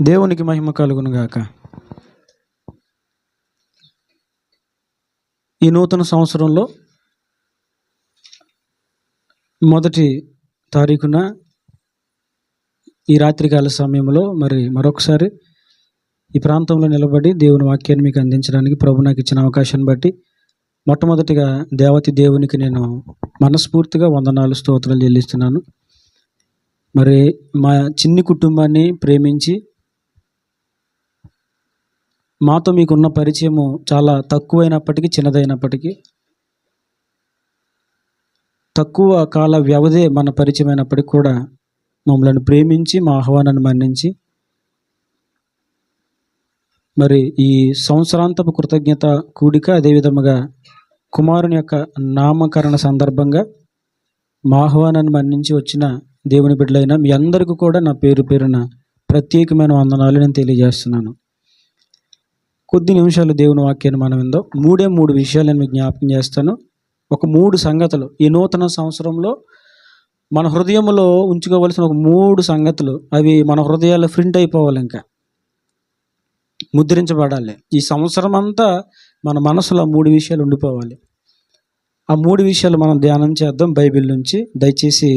దేవునికి మహిమ కలుగును గాక. ఈ నూతన సంవత్సరంలో మొదటి తారీఖున ఈ రాత్రికాల సమయంలో మరొకసారి ఈ ప్రాంతంలో నిలబడి దేవుని వాక్యాన్ని మీకు అందించడానికి ప్రభు నాకు ఇచ్చిన అవకాశాన్ని బట్టి మొట్టమొదటిగా దేవతి దేవునికి నేను మనస్ఫూర్తిగా వందనాలు స్తోత్రాలు చెల్లిస్తున్నాను. మా చిన్ని కుటుంబాన్ని ప్రేమించి మాతో మీకున్న పరిచయము చాలా తక్కువైనప్పటికీ, చిన్నదైనప్పటికీ, తక్కువ కాల వ్యవధే మన పరిచయం అయినప్పటికీ కూడా మమ్మల్ని ప్రేమించి మా ఆహ్వానాన్ని మన్నించి ఈ సంవత్సరాంతపు కృతజ్ఞత కూడిక, అదేవిధముగా కుమారుని యొక్క నామకరణ సందర్భంగా మా ఆహ్వానాన్ని మన్నించి వచ్చిన దేవుని బిడ్డలైన మీ అందరికీ కూడా నా పేరు పేరున ప్రత్యేకమైన వందనాలు నేను తెలియజేస్తున్నాను. కొద్ది నిమిషాలు దేవుని వాక్యాన్ని మనం విందాం. మూడు విషయాలు నేను మీకు జ్ఞాపకం చేస్తాను. ఒక 3 సంగతులు ఈ నూతన సంవత్సరంలో మన హృదయంలో ఉంచుకోవలసిన ఒక 3 సంగతులు, అవి మన హృదయాల్లో ప్రింట్ అయిపోవాలి, ఇంకా ముద్రించబడాలి. ఈ సంవత్సరం అంతా మన మనసులో 3 విషయాలు ఉండిపోవాలి. ఆ 3 విషయాలు మనం ధ్యానం చేద్దాం బైబిల్ నుంచి. దయచేసి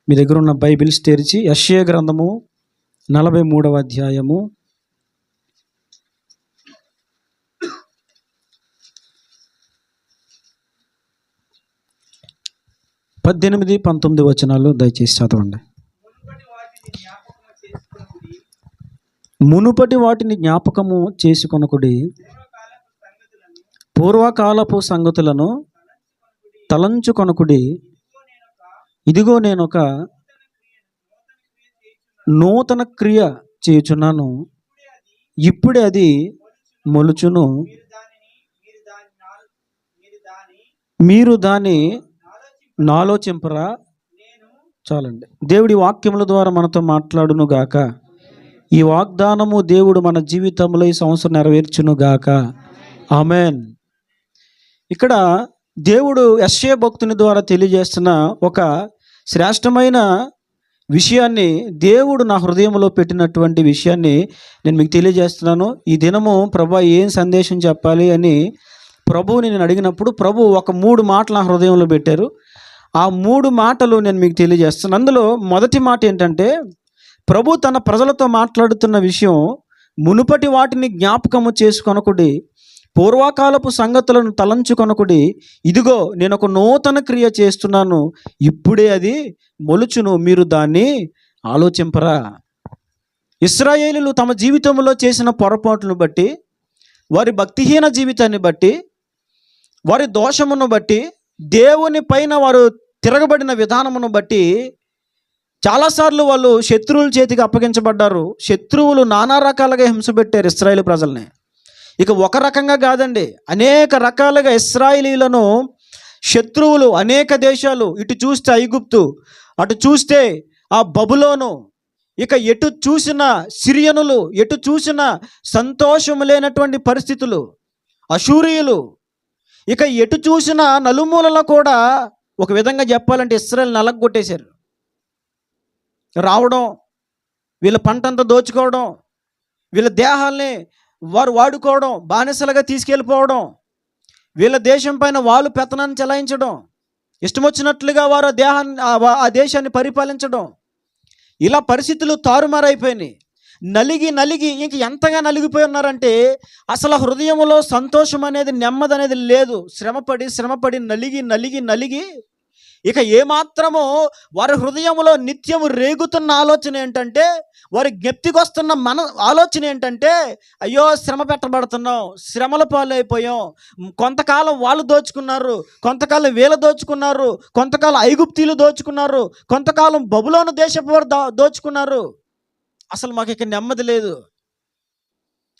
మీ దగ్గర ఉన్న బైబిల్స్ తెరిచి యెషయా గ్రంథము 43వ అధ్యాయము 18, 19 వచనాలు దయచేసి చదవండి. మునుపటి వాటిని జ్ఞాపకము చేసుకొనకుడి, పూర్వకాలపు సంగతులను తలంచుకొనకుడి. ఇదిగో నేనొక నూతన క్రియ చేయుచున్నాను, ఇప్పుడే అది మొలుచును, మీరు దాన్ని నాలోచింపరా. చాలండి. దేవుడి వాక్యముల ద్వారా మనతో మాట్లాడును గాక. ఈ వాగ్దానము దేవుడు మన జీవితంలో ఈ సంవత్సరం నెరవేర్చును గాక. ఆమెన్. ఇక్కడ దేవుడు యెషయా భక్తుని ద్వారా తెలియజేస్తున్న ఒక శ్రేష్టమైన విషయాన్ని, దేవుడు నా హృదయంలో పెట్టినటువంటి విషయాన్ని నేను మీకు తెలియజేస్తున్నాను. ఈ దినము ప్రభు ఏం సందేశం చెప్పాలి అని ప్రభువుని నేను అడిగినప్పుడు ప్రభు ఒక 3 మాటలు నా హృదయంలో పెట్టారు. ఆ 3 మాటలు నేను మీకు తెలియజేస్తున్నాను. అందులో మొదటి మాట ఏంటంటే, ప్రభు తన ప్రజలతో మాట్లాడుతున్న విషయం, మునుపటి వాటిని జ్ఞాపకము చేసుకొనకుడి, పూర్వకాలపు సంగతులను తలంచుకొనకుడి. ఇదిగో నేను ఒక నూతన క్రియ చేస్తున్నాను, ఇప్పుడే అది మొలుచును, మీరు దాన్ని ఆలోచింపరా. ఇశ్రాయేలీయులు తమ జీవితంలో చేసిన పొరపాట్లను బట్టి, వారి భక్తిహీన జీవితాన్ని బట్టి, వారి దోషమును బట్టి, దేవుని పైన వారు తిరగబడిన విధానమును బట్టి చాలాసార్లు వాళ్ళు శత్రువుల చేతికి అప్పగించబడ్డారు. శత్రువులు నానా రకాలుగా హింసపెట్టారు ఇశ్రాయేలు ప్రజల్ని. ఇక ఒక రకంగా కాదండి, అనేక రకాలుగా ఇశ్రాయేలీయులను శత్రువులు, అనేక దేశాలు, ఇటు చూస్తే ఐగుప్తు, అటు చూస్తే ఆ బబులోను, ఇక ఎటు చూసిన సిరియనులు, ఎటు చూసిన సంతోషము లేనటువంటి పరిస్థితులు, అశూరియులు, ఇక ఎటు చూసిన నలుమూలలో కూడా ఒక విధంగా చెప్పాలంటే ఇశ్రాయేలు నలగొట్టేశారు. రావడం, వీళ్ళ పంటంతా దోచుకోవడం, వీళ్ళ దేహాల్ని వారు వాడుకోవడం, బానిసలుగా తీసుకెళ్ళిపోవడం, వీళ్ళ దేశం పైన వాళ్ళు పెత్తనాన్ని చెలాయించడం, ఇష్టం వచ్చినట్లుగా వారు ఆ దేశాన్ని పరిపాలించడం, ఇలా పరిస్థితులు తారుమారైపోయినాయి. నలిగి ఇంక ఎంతగా నలిగిపోయి ఉన్నారంటే అసలు హృదయంలో సంతోషం అనేది, నెమ్మది అనేది లేదు. శ్రమపడి నలిగి ఇక ఏమాత్రమో వారి హృదయంలో నిత్యము రేగుతున్న ఆలోచన ఏంటంటే, వారి జ్ఞప్తికి వస్తున్న ఆలోచన ఏంటంటే, అయ్యో శ్రమ పెట్టబడుతున్నాం, శ్రమల పాలైపోయాం, కొంతకాలం వాళ్ళు దోచుకున్నారు, కొంతకాలం వీళ్ళు దోచుకున్నారు, కొంతకాలం ఐగుప్తీలు దోచుకున్నారు, కొంతకాలం బబులోను దేశపు వారు దోచుకున్నారు, అసలు మాకు ఇక నెమ్మది లేదు.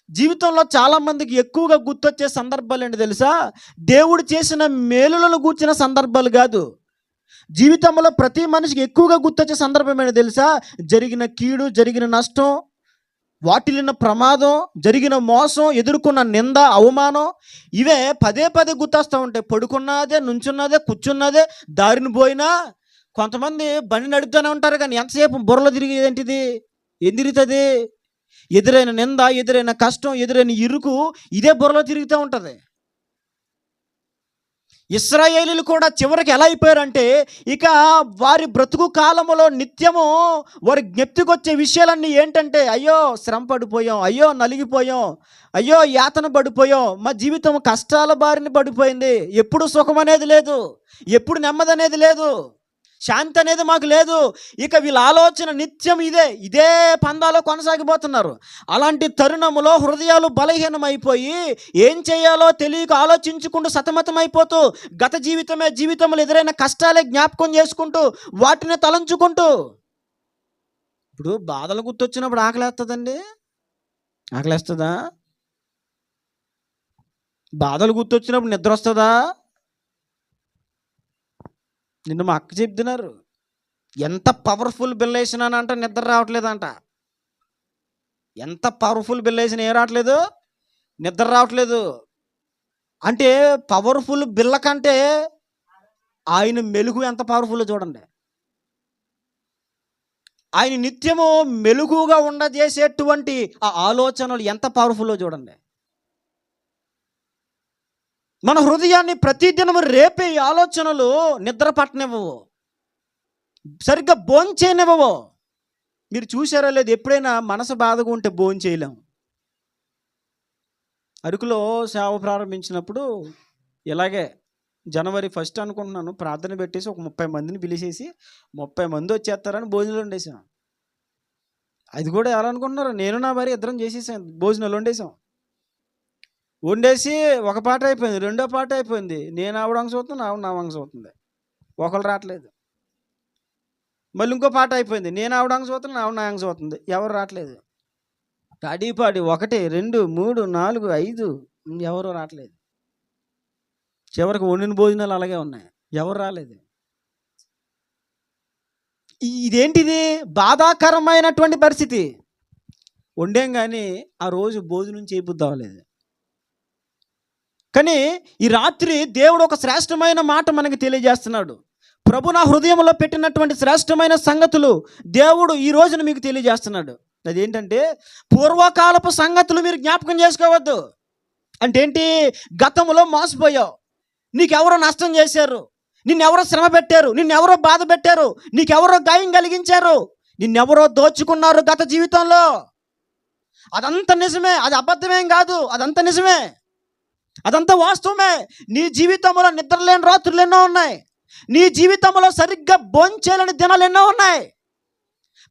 జీవితంలో చాలామందికి ఎక్కువగా గుర్తొచ్చే సందర్భాలు ఏంటి తెలుసా? దేవుడు చేసిన మేలులను గూర్చిన సందర్భాలు కాదు. జీవితంలో ప్రతి మనిషికి ఎక్కువగా గుర్తొచ్చే సందర్భం ఏంటి తెలుసా? జరిగిన కీడు, జరిగిన నష్టం, వాటిల్లిన ప్రమాదం, జరిగిన మోసం, ఎదుర్కొన్న నింద, అవమానం, ఇవే పదే గుర్తొస్తూ ఉంటాయి. పడుకున్నదే, నుంచున్నదే, కూర్చున్నదే, దారిని పోయినా. కొంతమంది బండి నడుపుతూనే ఉంటారు, కానీ ఎంతసేపు బుర్రలో తిరిగేదేంటిది? ఏం తిరుగుతుంది? ఎదురైన నింద, ఎదురైన కష్టం, ఎదురైన ఇరుకు ఇదే బుర్రలో తిరుగుతూ ఉంటుంది. ఇశ్రాయేలీలు కూడా చివరికి ఎలా అయిపోయారంటే, ఇక వారి బ్రతుకు కాలములో నిత్యము వారి జ్ఞప్తికొచ్చే విషయాలన్నీ ఏంటంటే, అయ్యో శ్రమ పడిపోయాం, అయ్యో నలిగిపోయాం, అయ్యో యాతన పడిపోయాం, మా జీవితం కష్టాల బారిన పడిపోయింది, ఎప్పుడు సుఖం అనేది లేదు, ఎప్పుడు నెమ్మది అనేది లేదు, శాంతి అనేది మాకు లేదు. ఇక వీళ్ళ ఆలోచన నిత్యం ఇదే పందాలో కొనసాగిపోతున్నారు. అలాంటి తరుణములో హృదయాలు బలహీనమైపోయి ఏం చేయాలో తెలియక ఆలోచించుకుంటూ సతమతమైపోతూ గత జీవితంలో ఎదురైన కష్టాలే జ్ఞాపకం చేసుకుంటూ వాటిని తలంచుకుంటూ, ఇప్పుడు బాధలు గుర్తొచ్చినప్పుడు ఆకలేస్తుందండి? ఆకలేస్తుందా? బాధలు గుర్తొచ్చినప్పుడు నిద్ర వస్తుందా? నిన్న మా అక్క చెప్తున్నారు, ఎంత పవర్ఫుల్ బిల్ వేసినానంట నిద్ర రావట్లేదంట. ఎంత పవర్ఫుల్ బిల్ వేసిన ఏం రావట్లేదు, నిద్ర రావట్లేదు. అంటే పవర్ఫుల్ బిల్ల కంటే ఆయన మెలుగు ఎంత పవర్ఫుల్ చూడండి. ఆయన నిత్యము మెలుగుగా ఉండజేసేటువంటి ఆ ఆలోచనలు ఎంత పవర్ఫుల్లో చూడండి. మన హృదయాన్ని ప్రతిదినము రేపే ఆలోచనలు నిద్ర పట్టనివ్వవు, సరిగ్గా భోంచేయనివ్వవు. మీరు చూసారో లేదు, ఎప్పుడైనా మనసు బాధగా ఉంటే భోంచేయలేము. అరకులో సేవ ప్రారంభించినప్పుడు ఇలాగే జనవరి 1 అనుకుంటున్నాను, ప్రార్థన పెట్టేసి ఒక 30 మందిని పిలిచేసి 30 మంది వచ్చేస్తారని భోజనాలు వండేసాం. అది కూడా ఎలా అనుకుంటున్నారు, నేను నా భార్య ఇద్దరం చేసేసాం, భోజనాలు వండేసి ఒక పాట అయిపోయింది, రెండో పాట అయిపోయింది, నేను ఆవిడ వంశ అవుతుంది, ఆవిడ నా వంశ అవుతుంది, ఒకళ్ళు రావట్లేదు. మళ్ళీ ఇంకో పాట అయిపోయింది, నేను ఆవిడ వంశ అవుతుంది, ఆవిడ నా వంశ అవుతుంది, ఎవరు రావట్లేదు. పాడి 1 2 3 4 5 ఎవరు రావట్లేదు. చివరికి వండిన భోజనాలు అలాగే ఉన్నాయి, ఎవరు రాలేదు. ఇదేంటిది బాధాకరమైనటువంటి పరిస్థితి. వండాం కానీ ఆ రోజు భోజనం చేయబుద్ధి అవ్వలేదు. కానీ ఈ రాత్రి దేవుడు ఒక శ్రేష్టమైన మాట మనకి తెలియజేస్తున్నాడు. ప్రభు నా హృదయంలో పెట్టినటువంటి శ్రేష్టమైన సంగతులు దేవుడు ఈ రోజున మీకు తెలియజేస్తున్నాడు. అదేంటంటే, పూర్వకాలపు సంగతులు మీరు జ్ఞాపకం చేసుకోవద్దు. అంటే ఏంటి? గతంలో మోసపోయావు, నీకెవరో నష్టం చేశారు, నిన్నెవరో శ్రమ పెట్టారు, నిన్నెవరో బాధ పెట్టారు, నీకెవరో గాయం కలిగించారు, నిన్నెవరో దోచుకున్నారు గత జీవితంలో. అదంతా నిజమే, అది అబద్ధమేం కాదు, అదంతా నిజమే, అదంతా వాస్తవమే. నీ జీవితంలో నిద్రలేని రాత్రులు ఎన్నో ఉన్నాయి, నీ జీవితంలో సరిగ్గా భోంచేయలేని దినాలు ఎన్నో ఉన్నాయి.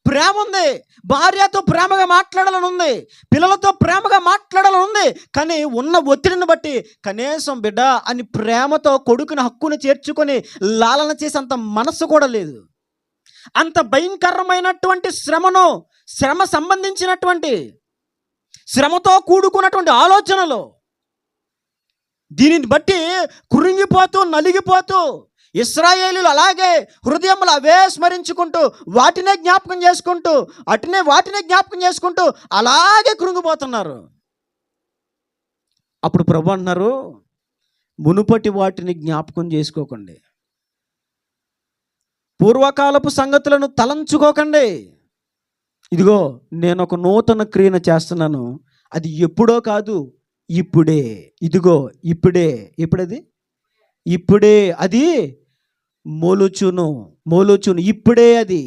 ప్రేమ ఉంది, భార్యతో ప్రేమగా మాట్లాడాలని ఉంది, పిల్లలతో ప్రేమగా మాట్లాడాలని ఉంది, కానీ ఉన్న ఒత్తిడిని బట్టి కనీసం బిడ్డ అని ప్రేమతో కొడుకుని హక్కుని చేర్చుకొని లాలన చేసేంత మనస్సు కూడా లేదు. అంత భయంకరమైనటువంటి శ్రమ సంబంధించినటువంటి శ్రమతో కూడుకున్నటువంటి ఆలోచనలు, దీనిని బట్టి కురింగిపోతూ నలిగిపోతూ ఇశ్రాయేలీలు అలాగే హృదయంలో అవే స్మరించుకుంటూ వాటినే జ్ఞాపకం చేసుకుంటూ అలాగే కృంగిపోతున్నారు. అప్పుడు ప్రభు అన్నారు, మునుపటి వాటిని జ్ఞాపకం చేసుకోకండి, పూర్వకాలపు సంగతులను తలంచుకోకండి. ఇదిగో నేను ఒక నూతన క్రియను చేస్తున్నాను, అది ఎప్పుడో కాదు, ఇప్పుడే. ఇదిగో ఇప్పుడే. ఎప్పుడది? ఇప్పుడే అది మొలుచును. ఇప్పుడే అది.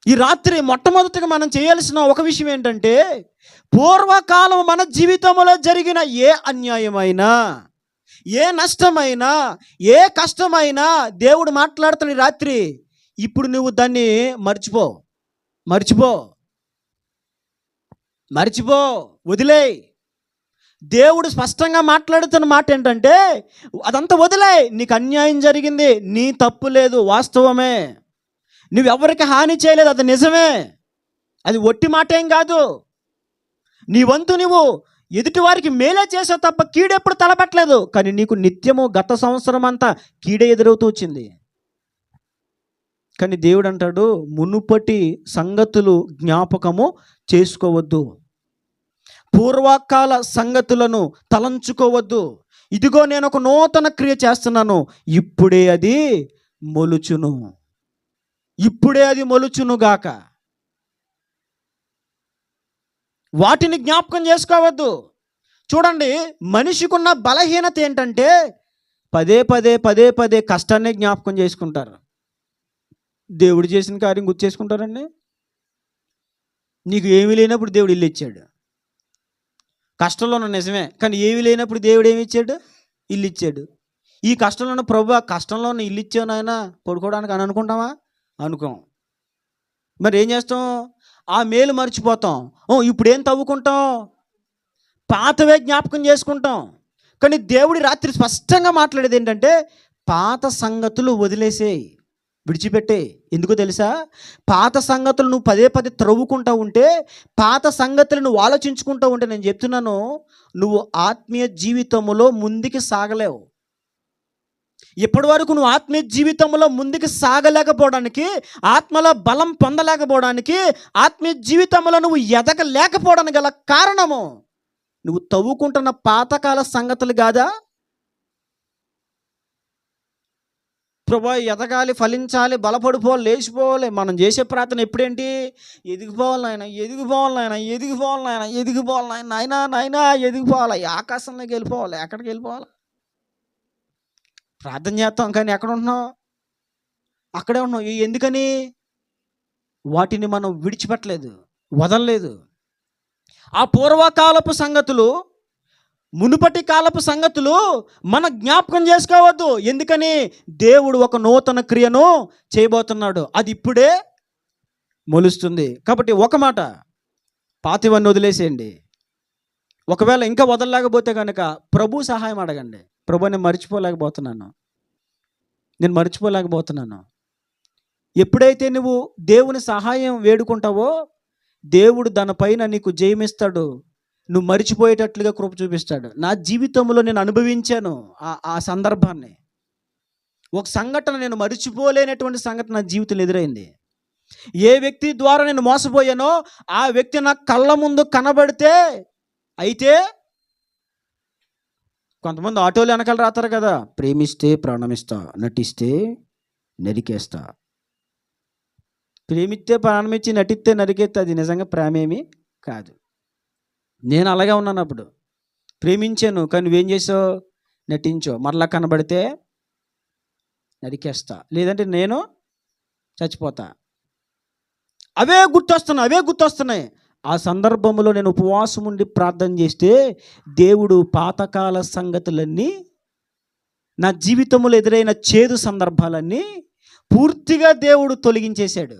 ఈ రాత్రి మొట్టమొదటిగా మనం చేయాల్సిన ఒక విషయం ఏంటంటే, పూర్వకాలం మన జీవితంలో జరిగిన ఏ అన్యాయమైనా, ఏ నష్టమైనా, ఏ కష్టమైనా దేవుడు మాట్లాడుతున్న ఈ రాత్రి, ఇప్పుడు నువ్వు దాన్ని మర్చిపో, వదిలేయ్. దేవుడు స్పష్టంగా మాట్లాడుతున్న మాట ఏంటంటే, అదంతా వదిలేయ్. నీకు అన్యాయం జరిగింది, నీ తప్పు లేదు, వాస్తవమే. నువ్వెవరికి హాని చేయలేదు, అది నిజమే, అది ఒట్టి మాట ఏం కాదు. నీ వంతు నువ్వు ఎదుటి వారికి మేలే చేసావు తప్ప కీడెప్పుడు తలపెట్టలేదు. కానీ నీకు నిత్యము గత సంవత్సరం అంతా కీడే ఎదురవుతూ వచ్చింది. కానీ దేవుడు అంటాడు, మునుపటి సంగతులు జ్ఞాపకము చేసుకోవద్దు, పూర్వకాల సంగతులను తలంచుకోవద్దు. ఇదిగో నేను ఒక నూతన క్రియ చేస్తున్నాను, ఇప్పుడే అది మొలుచును గాక. వాటిని జ్ఞాపకం చేసుకోవద్దు. చూడండి, మనిషికున్న బలహీనత ఏంటంటే పదే పదే పదే పదే కష్టాన్నే జ్ఞాపకం చేసుకుంటారు. దేవుడు చేసిన కార్యం గుర్తు చేసుకుంటారండి. నీకు ఏమీ లేనప్పుడు దేవుడు ఇల్లు ఇచ్చాడు. కష్టంలో ఉన్న నిజమే, కానీ ఏమీ లేనప్పుడు దేవుడు ఏమి ఇచ్చాడు? ఇల్లు ఇచ్చాడు. ఈ కష్టంలో ఉన్న ప్రభు, కష్టంలో ఉన్న ఇల్లు ఇచ్చాను ఆయన పడుకోవడానికి అని అనుకుంటామా? అనుకోం. మరి ఏం చేస్తాం? ఆ మేలు మర్చిపోతాం. ఇప్పుడు ఏం తవ్వుకుంటాం? పాతవే జ్ఞాపకం చేసుకుంటాం. కానీ దేవుడి రాత్రి స్పష్టంగా మాట్లాడేది ఏంటంటే పాత సంగతులు వదిలేసేయి, విడిచిపెట్టే. ఎందుకో తెలుసా? పాత సంగతులు నువ్వు పదే పదే త్రవ్వుకుంటూ ఉంటే, పాత సంగతులు నువ్వు ఆలోచించుకుంటూ ఉంటే, నేను చెప్తున్నాను, నువ్వు ఆత్మీయ జీవితంలో ముందుకు సాగలేవు. ఇప్పటి వరకు నువ్వు ఆత్మీయ జీవితంలో ముందుకు సాగలేకపోవడానికి, ఆత్మలో బలం పొందలేకపోవడానికి, ఆత్మీయ జీవితంలో నువ్వు ఎదగలేకపోవడానికి గల కారణము నువ్వు తవ్వుకుంటున్న పాతకాల సంగతులు కాదా? ప్రభా ఎదగాలి, ఫలించాలి, బలపడిపోవాలి, లేచిపోవాలి. మనం చేసే ప్రార్థన ఎప్పుడేంటి? ఎదిగిపోవాలి నాయన, ఎదిగిపోవాలి నాయన, ఎదిగిపోవాలి నాయన, ఎదిగిపోవాలి నాయన, నాయనా నాయనా ఎదిగిపోవాలి, ఆకాశంలోకి వెళ్ళిపోవాలి, ఎక్కడికి వెళ్ళిపోవాలి. ప్రార్థన చేస్తాం, కానీ ఎక్కడ ఉంటున్నాం? అక్కడే ఉన్నాం. ఎందుకని? వాటిని మనం విడిచిపెట్టలేదు, వదలలేదు. ఆ పూర్వకాలపు సంగతులు, మునుపటి కాలపు సంగతులు మన జ్ఞాపకం చేసుకోవద్దు. ఎందుకని? దేవుడు ఒక నూతన క్రియను చేయబోతున్నాడు, అది ఇప్పుడే మొలుస్తుంది. కాబట్టి ఒక మాట, పాతివన్నీ వదిలేసేయండి. ఒకవేళ ఇంకా వదలలేకపోతే కనుక ప్రభు సహాయం అడగండి. ప్రభు, నేను మర్చిపోలేకపోతున్నాను. ఎప్పుడైతే నువ్వు దేవుని సహాయం వేడుకుంటావో, దేవుడు దానిపైన నీకు జయమిస్తాడు. నువ్వు మర్చిపోయేటట్లుగా కృప చూపిస్తాడు. నా జీవితంలో నేను అనుభవించాను ఆ సందర్భాన్ని. ఒక సంఘటన, నేను మర్చిపోలేనటువంటి సంఘటన నా జీవితంలో ఎదురైంది. ఏ వ్యక్తి ద్వారా నేను మోసపోయానో ఆ వ్యక్తి నా కళ్ళ ముందు కనబడితే, అయితే కొంతమంది ఆటోలు వెనకాల రాస్తారు కదా, ప్రేమిస్తే ప్రాణమిస్తా, నటిస్తే నరికేస్తా. ప్రేమిస్తే ప్రాణమిచ్చి, నటిస్తే నరికేస్తే అది నిజంగా ప్రేమేమీ కాదు. నేను అలాగే ఉన్నాను. అప్పుడు ప్రేమించాను, కానీ నువ్వేం చేసావు? నటించావు. మరలా కనబడితే నరికేస్తా, లేదంటే నేను చచ్చిపోతా. అవే గుర్తొస్తున్నాయి. ఆ సందర్భంలో నేను ఉపవాసం ఉండి ప్రార్థన చేస్తే దేవుడు పాతకాల సంగతులన్నీ, నా జీవితంలో ఎదురైన చేదు సందర్భాలన్నీ పూర్తిగా దేవుడు తొలగించేశాడు.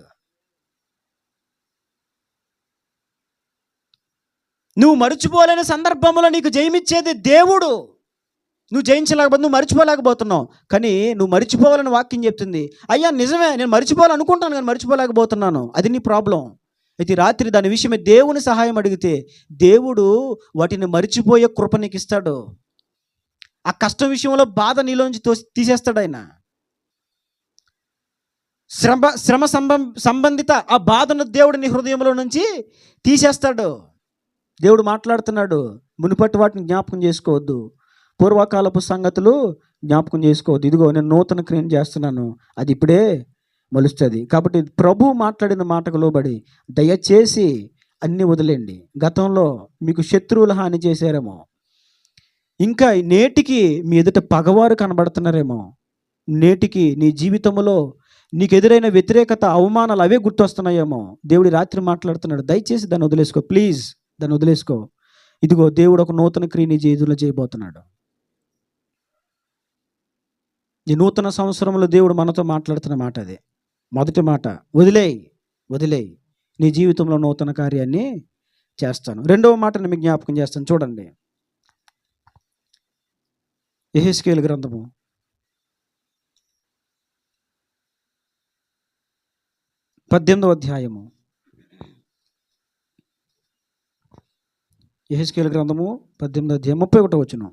నువ్వు మర్చిపోలేని సందర్భంలో నీకు జయమిచ్చేది దేవుడు. నువ్వు మర్చిపోలేకపోతున్నావు. కానీ నువ్వు మర్చిపోవాలని వాక్యం చెప్తుంది. అయ్యా నిజమే, నేను మర్చిపోవాలనుకుంటాను కానీ మర్చిపోలేకపోతున్నాను, అది నీ ప్రాబ్లం. అయితే రాత్రి దాని విషయమే దేవుని సహాయం అడిగితే దేవుడు వాటిని మర్చిపోయే కృప నీకు ఇస్తాడు. ఆ కష్టం విషయంలో బాధ నీలోంచి తీసేస్తాడు ఆయన. శ్రమ సంబంధిత ఆ బాధను దేవుడు నీ హృదయంలో నుంచి తీసేస్తాడు. దేవుడు మాట్లాడుతున్నాడు, మునుపటి వాటిని జ్ఞాపకం చేసుకోవద్దు, పూర్వకాలపు సంగతులు జ్ఞాపకం చేసుకోవద్దు. ఇదిగో నేను నూతన క్రియను చేస్తున్నాను, అది ఇప్పుడే మొలుస్తుంది. కాబట్టి ప్రభు మాట్లాడిన మాటకు లోబడి దయచేసి అన్నీ వదిలేండి. గతంలో మీకు శత్రువులు హాని చేశారేమో, ఇంకా నేటికి మీ ఎదుట పగవారు కనబడుతున్నారేమో, నేటికి నీ జీవితంలో నీకు ఎదురైన వ్యతిరేకత, అవమానాలు అవే గుర్తొస్తున్నాయేమో. దేవుడి రాత్రి మాట్లాడుతున్నాడు, దయచేసి దాన్ని వదిలేసుకో, ప్లీజ్ దాన్ని వదిలేసుకో. ఇదిగో దేవుడు ఒక నూతన క్రియ నీ జీవితంలో చేయబోతున్నాడు. ఈ నూతన సంవత్సరంలో దేవుడు మనతో మాట్లాడుతున్న మాట అదే. మొదటి మాట, వదిలేయి, నీ జీవితంలో నూతన కార్యాన్ని చేస్తాను. రెండవ మాటను మీకు జ్ఞాపకం చేస్తాను, చూడండి. యెహెజ్కేలు గ్రంథము 18వ అధ్యాయము. యెహెజ్కేలు గ్రంథము 18వ అధ్యాయం 31వ వచనం.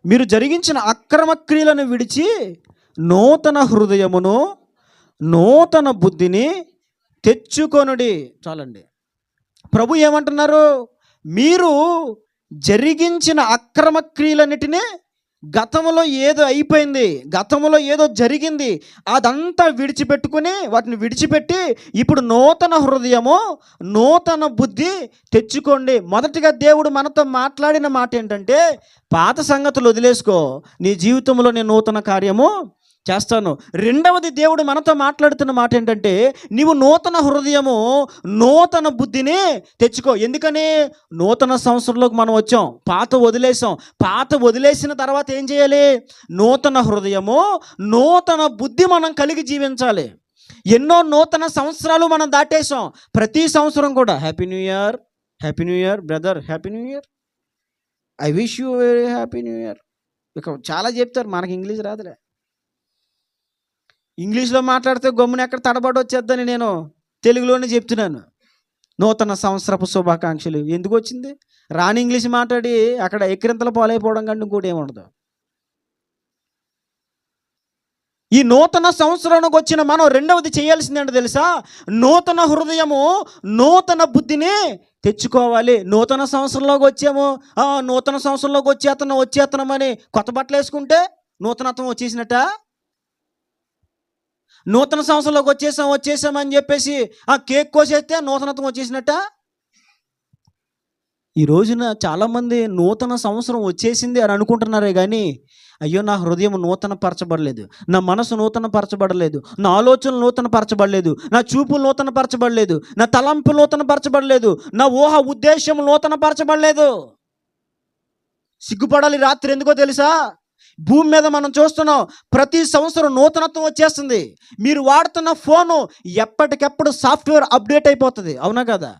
మీరు జరిగించిన అక్రమ క్రియలను విడిచి నూతన హృదయమును నూతన బుద్ధిని తెచ్చుకొనుడి. చాలండి. ప్రభు ఏమంటున్నారు? మీరు జరిగించిన అక్రమ క్రియలన్నిటినీ గతంలో ఏదో అయిపోయింది, గతంలో ఏదో జరిగింది, అదంతా విడిచిపెట్టుకుని వాటిని విడిచిపెట్టి ఇప్పుడు నూతన హృదయము, నూతన బుద్ధి తెచ్చుకోండి. మొదటిగా దేవుడు మనతో మాట్లాడిన మాట ఏంటంటే, పాత సంగతులు వదిలేసుకో, నీ జీవితంలో నేను నూతన కార్యము చేస్తాను. రెండవది దేవుడు మనతో మాట్లాడుతున్న మాట ఏంటంటే, నీవు నూతన హృదయము, నూతన బుద్ధిని తెచ్చుకో. ఎందుకని? నూతన సంవత్సరంలోకి మనం వచ్చాం, పాత వదిలేసాం. పాత వదిలేసిన తర్వాత ఏం చేయాలి? నూతన హృదయము, నూతన బుద్ధి మనం కలిగి జీవించాలి. ఎన్నో నూతన సంవత్సరాలు మనం దాటేసాం. ప్రతి సంవత్సరం కూడా happy new year, happy new year brother, happy new year, I wish you very happy new year. ఇక చాలా చెప్తారు, మనకి ఇంగ్లీష్ రాదులే. ఇంగ్లీష్లో మాట్లాడితే గమ్మున ఎక్కడ తడబడి వచ్చేద్దని నేను తెలుగులోనే చెప్తున్నాను. నూతన సంవత్సరపు శుభాకాంక్షలు ఎందుకు వచ్చింది? రాని ఇంగ్లీష్ మాట్లాడి అక్కడ ఎక్కిరింతల పాలైపోవడం కంటే ఇంకోటి ఏముండదు. ఈ నూతన సంవత్సరానికి వచ్చిన మనం రెండవది చేయాల్సింది ఏంటో తెలుసా? నూతన హృదయము, నూతన బుద్ధిని తెచ్చుకోవాలి. నూతన సంవత్సరంలోకి వచ్చాము, నూతన సంవత్సరంలోకి వచ్చేస్తున్నామని కొత్త బట్టలు వేసుకుంటే నూతనత్వం వచ్చేసినట్ట? నూతన సంవత్సరంలోకి వచ్చేసామని చెప్పేసి కేక్ కోసేస్తే నూతనత్వం వచ్చేసినట్ట? ఈ రోజున చాలామంది నూతన సంవత్సరం వచ్చేసింది అని అనుకుంటున్నారే కానీ, అయ్యో నా హృదయం నూతన పరచబడలేదు, నా మనసు నూతన పరచబడలేదు, నా ఆలోచనలు నూతన పరచబడలేదు, నా చూపులు నూతన పరచబడలేదు, నా తలంపు నూతన పరచబడలేదు, నా ఊహ ఉద్దేశం నూతన పరచబడలేదు. సిగ్గుపడాలి రాత్రి. ఎందుకో తెలుసా? భూమి మీద మనం చూస్తున్నాం, ప్రతి సంవత్సరం నూతనత్వం వచ్చేస్తుంది. మీరు వాడుతున్న ఫోను ఎప్పటికప్పుడు సాఫ్ట్వేర్ అప్డేట్ అయిపోతుంది, అవునా కదా?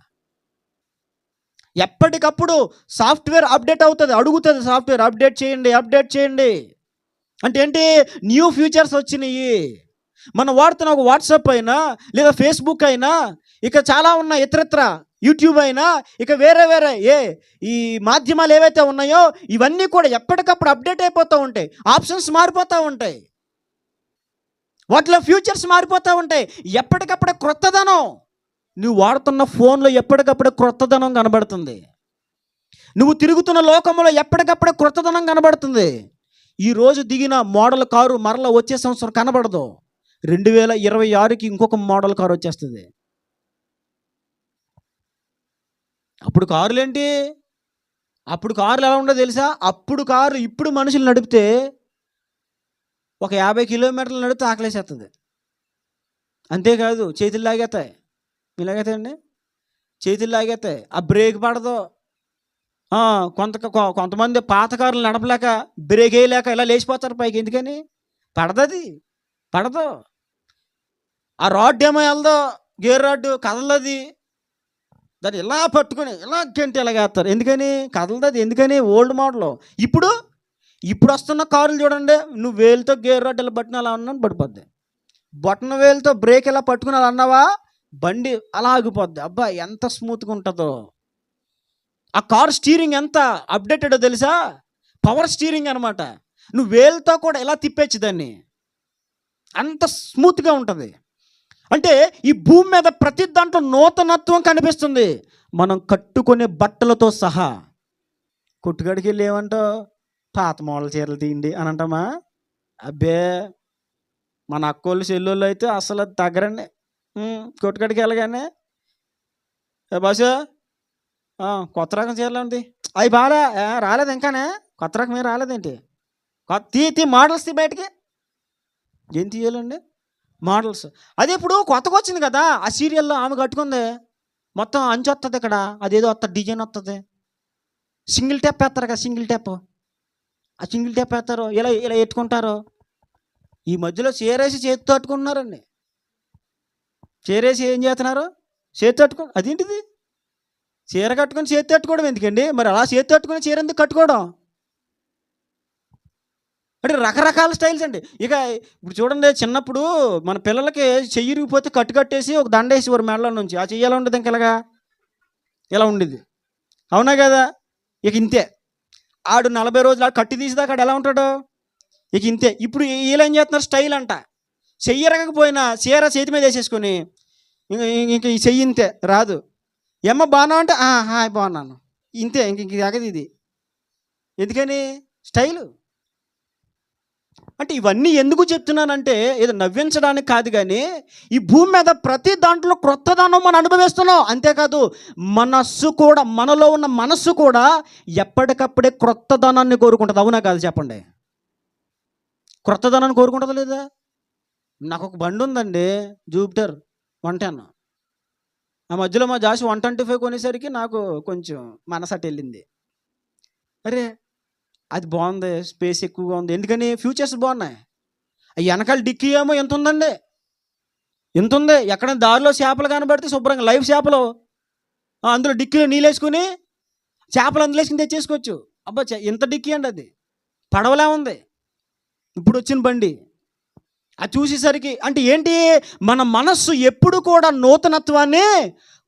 ఎప్పటికప్పుడు సాఫ్ట్వేర్ అప్డేట్ అవుతుంది, అడుగుతుంది సాఫ్ట్వేర్ అప్డేట్ చేయండి, అప్డేట్ చేయండి అంటే ఏంటి? న్యూ ఫీచర్స్ వచ్చినాయి. మనం వాడుతున్న ఒక వాట్సాప్ అయినా, లేదా ఫేస్బుక్ అయినా, ఇక చాలా ఉన్నాయి, ఇతరత్ర యూట్యూబ్ అయినా, ఇక వేరే వేరే ఈ మాధ్యమాలు ఏవైతే ఉన్నాయో ఇవన్నీ కూడా ఎప్పటికప్పుడు అప్డేట్ అయిపోతూ ఉంటాయి. ఆప్షన్స్ మారిపోతూ ఉంటాయి, వాటిలో ఫ్యూచర్స్ మారిపోతూ ఉంటాయి. ఎప్పటికప్పుడే క్రొత్తదనం, నువ్వు వాడుతున్న ఫోన్లో ఎప్పటికప్పుడే క్రొత్తదనం కనబడుతుంది. నువ్వు తిరుగుతున్న లోకంలో ఎప్పటికప్పుడే క్రొత్తదనం కనబడుతుంది. ఈరోజు దిగిన మోడల్ కారు మరలా వచ్చే సంవత్సరం కనబడదు. 2026కి ఇంకొక మోడల్ కారు వచ్చేస్తుంది. అప్పుడు కారులేంటి? అప్పుడు కార్లు ఎలా ఉండదో తెలుసా? అప్పుడు కారు ఇప్పుడు మనుషులు నడిపితే ఒక 50 కిలోమీటర్లు నడిపితే ఆకలేసేస్తుంది. అంతేకాదు చేతులు లాగేస్తాయి. ఇలాగైతాయండి, చేతులు లాగేస్తాయి, ఆ బ్రేక్ పడదు. కొంతమంది పాత కార్లు నడపలేక, బ్రేక్ వేయలేక ఇలా లేచిపోతారు పైకి. ఎందుకని? పడదు. ఆ రాడ్ ఏమో వెళ్దో, గేర్ రాడ్డు కదలది, దాన్ని ఇలా పట్టుకొని ఇలా గంటి ఇలాగేస్తారు. ఎందుకని? కదలది. ఎందుకని? Old model. ఇప్పుడు వస్తున్న కారులు చూడండి, నువ్వు వేలుతో గేర్ రాడ్ ఇలా పట్టుకుని అలా ఉన్నాను పడిపోద్ది, బొట్టన వేలుతో బ్రేక్ ఇలా పట్టుకుని అలా అన్నావా బండి అలా ఆగిపోద్ది. అబ్బా ఎంత స్మూత్గా ఉంటుందో. ఆ కార్ స్టీరింగ్ ఎంత అప్డేటెడో తెలుసా? పవర్ స్టీరింగ్ అనమాట. నువ్వు వేలుతో కూడా ఇలా తిప్పేచ్చు దాన్ని, అంత స్మూత్గా ఉంటుంది. అంటే ఈ భూమి మీద ప్రతి దాంట్లో నూతనత్వం కనిపిస్తుంది. మనం కట్టుకునే బట్టలతో సహా. కొట్టుకాడికి వెళ్ళి ఏమంటావు? పాత మోడల్ చీరలు తీయండి అని అంటామా? అబ్బే, మన అక్కోళ్ళు చెల్లెళ్ళు అయితే అసలు తగ్గరండి. కొట్టుకాడికి వెళ్ళగానే బాసు కొత్త రకం చీరలు ఉంది, అవి బాగా రాలేదు ఇంకానే, కొత్త రకం ఏం రాలేదేంటి? తీ మోడల్స్ బయటికి. ఏం తీయాలండి? మోడల్స్. అదే ఇప్పుడు కొత్తగా వచ్చింది కదా, ఆ సీరియల్లో ఆమె కట్టుకుంది మొత్తం అంచు వస్తుంది, ఇక్కడ అదేదో వస్తుంది, డిజైన్ వస్తుంది, సింగిల్ ట్యాప్ వేస్తారు కదా, సింగిల్ ట్యాప్. ఆ సింగిల్ ట్యాప్ వేస్తారు, ఇలా ఇలా ఎత్తుకుంటారు. ఈ మధ్యలో చీరేసి చేతితో అట్టుకుంటున్నారండి. చీరేసి ఏం చేస్తున్నారు? చేతి తట్టుకో. అదేంటిది? చీర కట్టుకొని చేతి తట్టుకోవడం ఎందుకండి? మరి అలా చేతి తట్టుకుని చీర ఎందుకు కట్టుకోవడం? అంటే రకరకాల స్టైల్స్ అండి. ఇక ఇప్పుడు చూడండి, చిన్నప్పుడు మన పిల్లలకి చెయ్యి ఇరిగిపోతే కట్టేసి ఒక దండేసి వారు మెడలో నుంచి, ఆ చెయ్యి ఎలా ఉండేది? ఇంకా ఇలా ఉండేది, అవునా కదా? ఇక ఇంతే. ఆడు 40 రోజులు ఆడు కట్టి తీసేదాకా ఆడు ఎలా ఉంటాడు? ఇక ఇంతే. ఇప్పుడు వీళ్ళు ఏం చేస్తున్నారు? స్టైల్ అంట. చెయ్యి ఎరగకపోయినా చీర చేతి మీద వేసేసుకొని ఇంక ఈ చెయ్యి ఇంతే రాదు. ఏమ్మ బాగున్నావు అంటే హాయ్ బాగున్నాను, ఇంతే. ఇంక ఎగది ఇది. ఎందుకని? స్టైలు. అంటే ఇవన్నీ ఎందుకు చెప్తున్నానంటే ఏదో నవ్వించడానికి కాదు, కానీ ఈ భూమి మీద ప్రతి దాంట్లో క్రొత్తదనం మనం అనుభవిస్తున్నాం. అంతేకాదు మనస్సు కూడా, మనలో ఉన్న మనస్సు కూడా ఎప్పటికప్పుడే క్రొత్తదనాన్ని కోరుకుంటుంది. అవునా కాదు చెప్పండి? క్రొత్తదనాన్ని కోరుకుంటుందా లేదా? నాకు ఒక బండి ఉందండి, జూపిటర్ 110. ఆ మధ్యలో మా జాషు 125 కొనేసరికి నాకు కొంచెం మనసట వెళ్ళింది. అరే అది బాగుంది, స్పేస్ ఎక్కువగా ఉంది, ఎందుకని ఫ్యూచర్స్ బాగున్నాయి. వెనకాల డిక్కీ ఏమో ఎంత ఉందండి, ఎంత ఉంది. ఎక్కడైనా దారిలో చేపలు కనబడితే శుభ్రంగా లైవ్ చేపలు అందులో డిక్కీలో నీళ్ళు వేసుకుని చేపలు అందులో వేసుకుని తెచ్చేసుకోవచ్చు. అబ్బా ఎంత డిక్కీ అండి, అది పడవలే ఉంది ఇప్పుడు వచ్చిన బండి. అది చూసేసరికి అంటే ఏంటి, మన మనస్సు ఎప్పుడు కూడా నూతనత్వాన్ని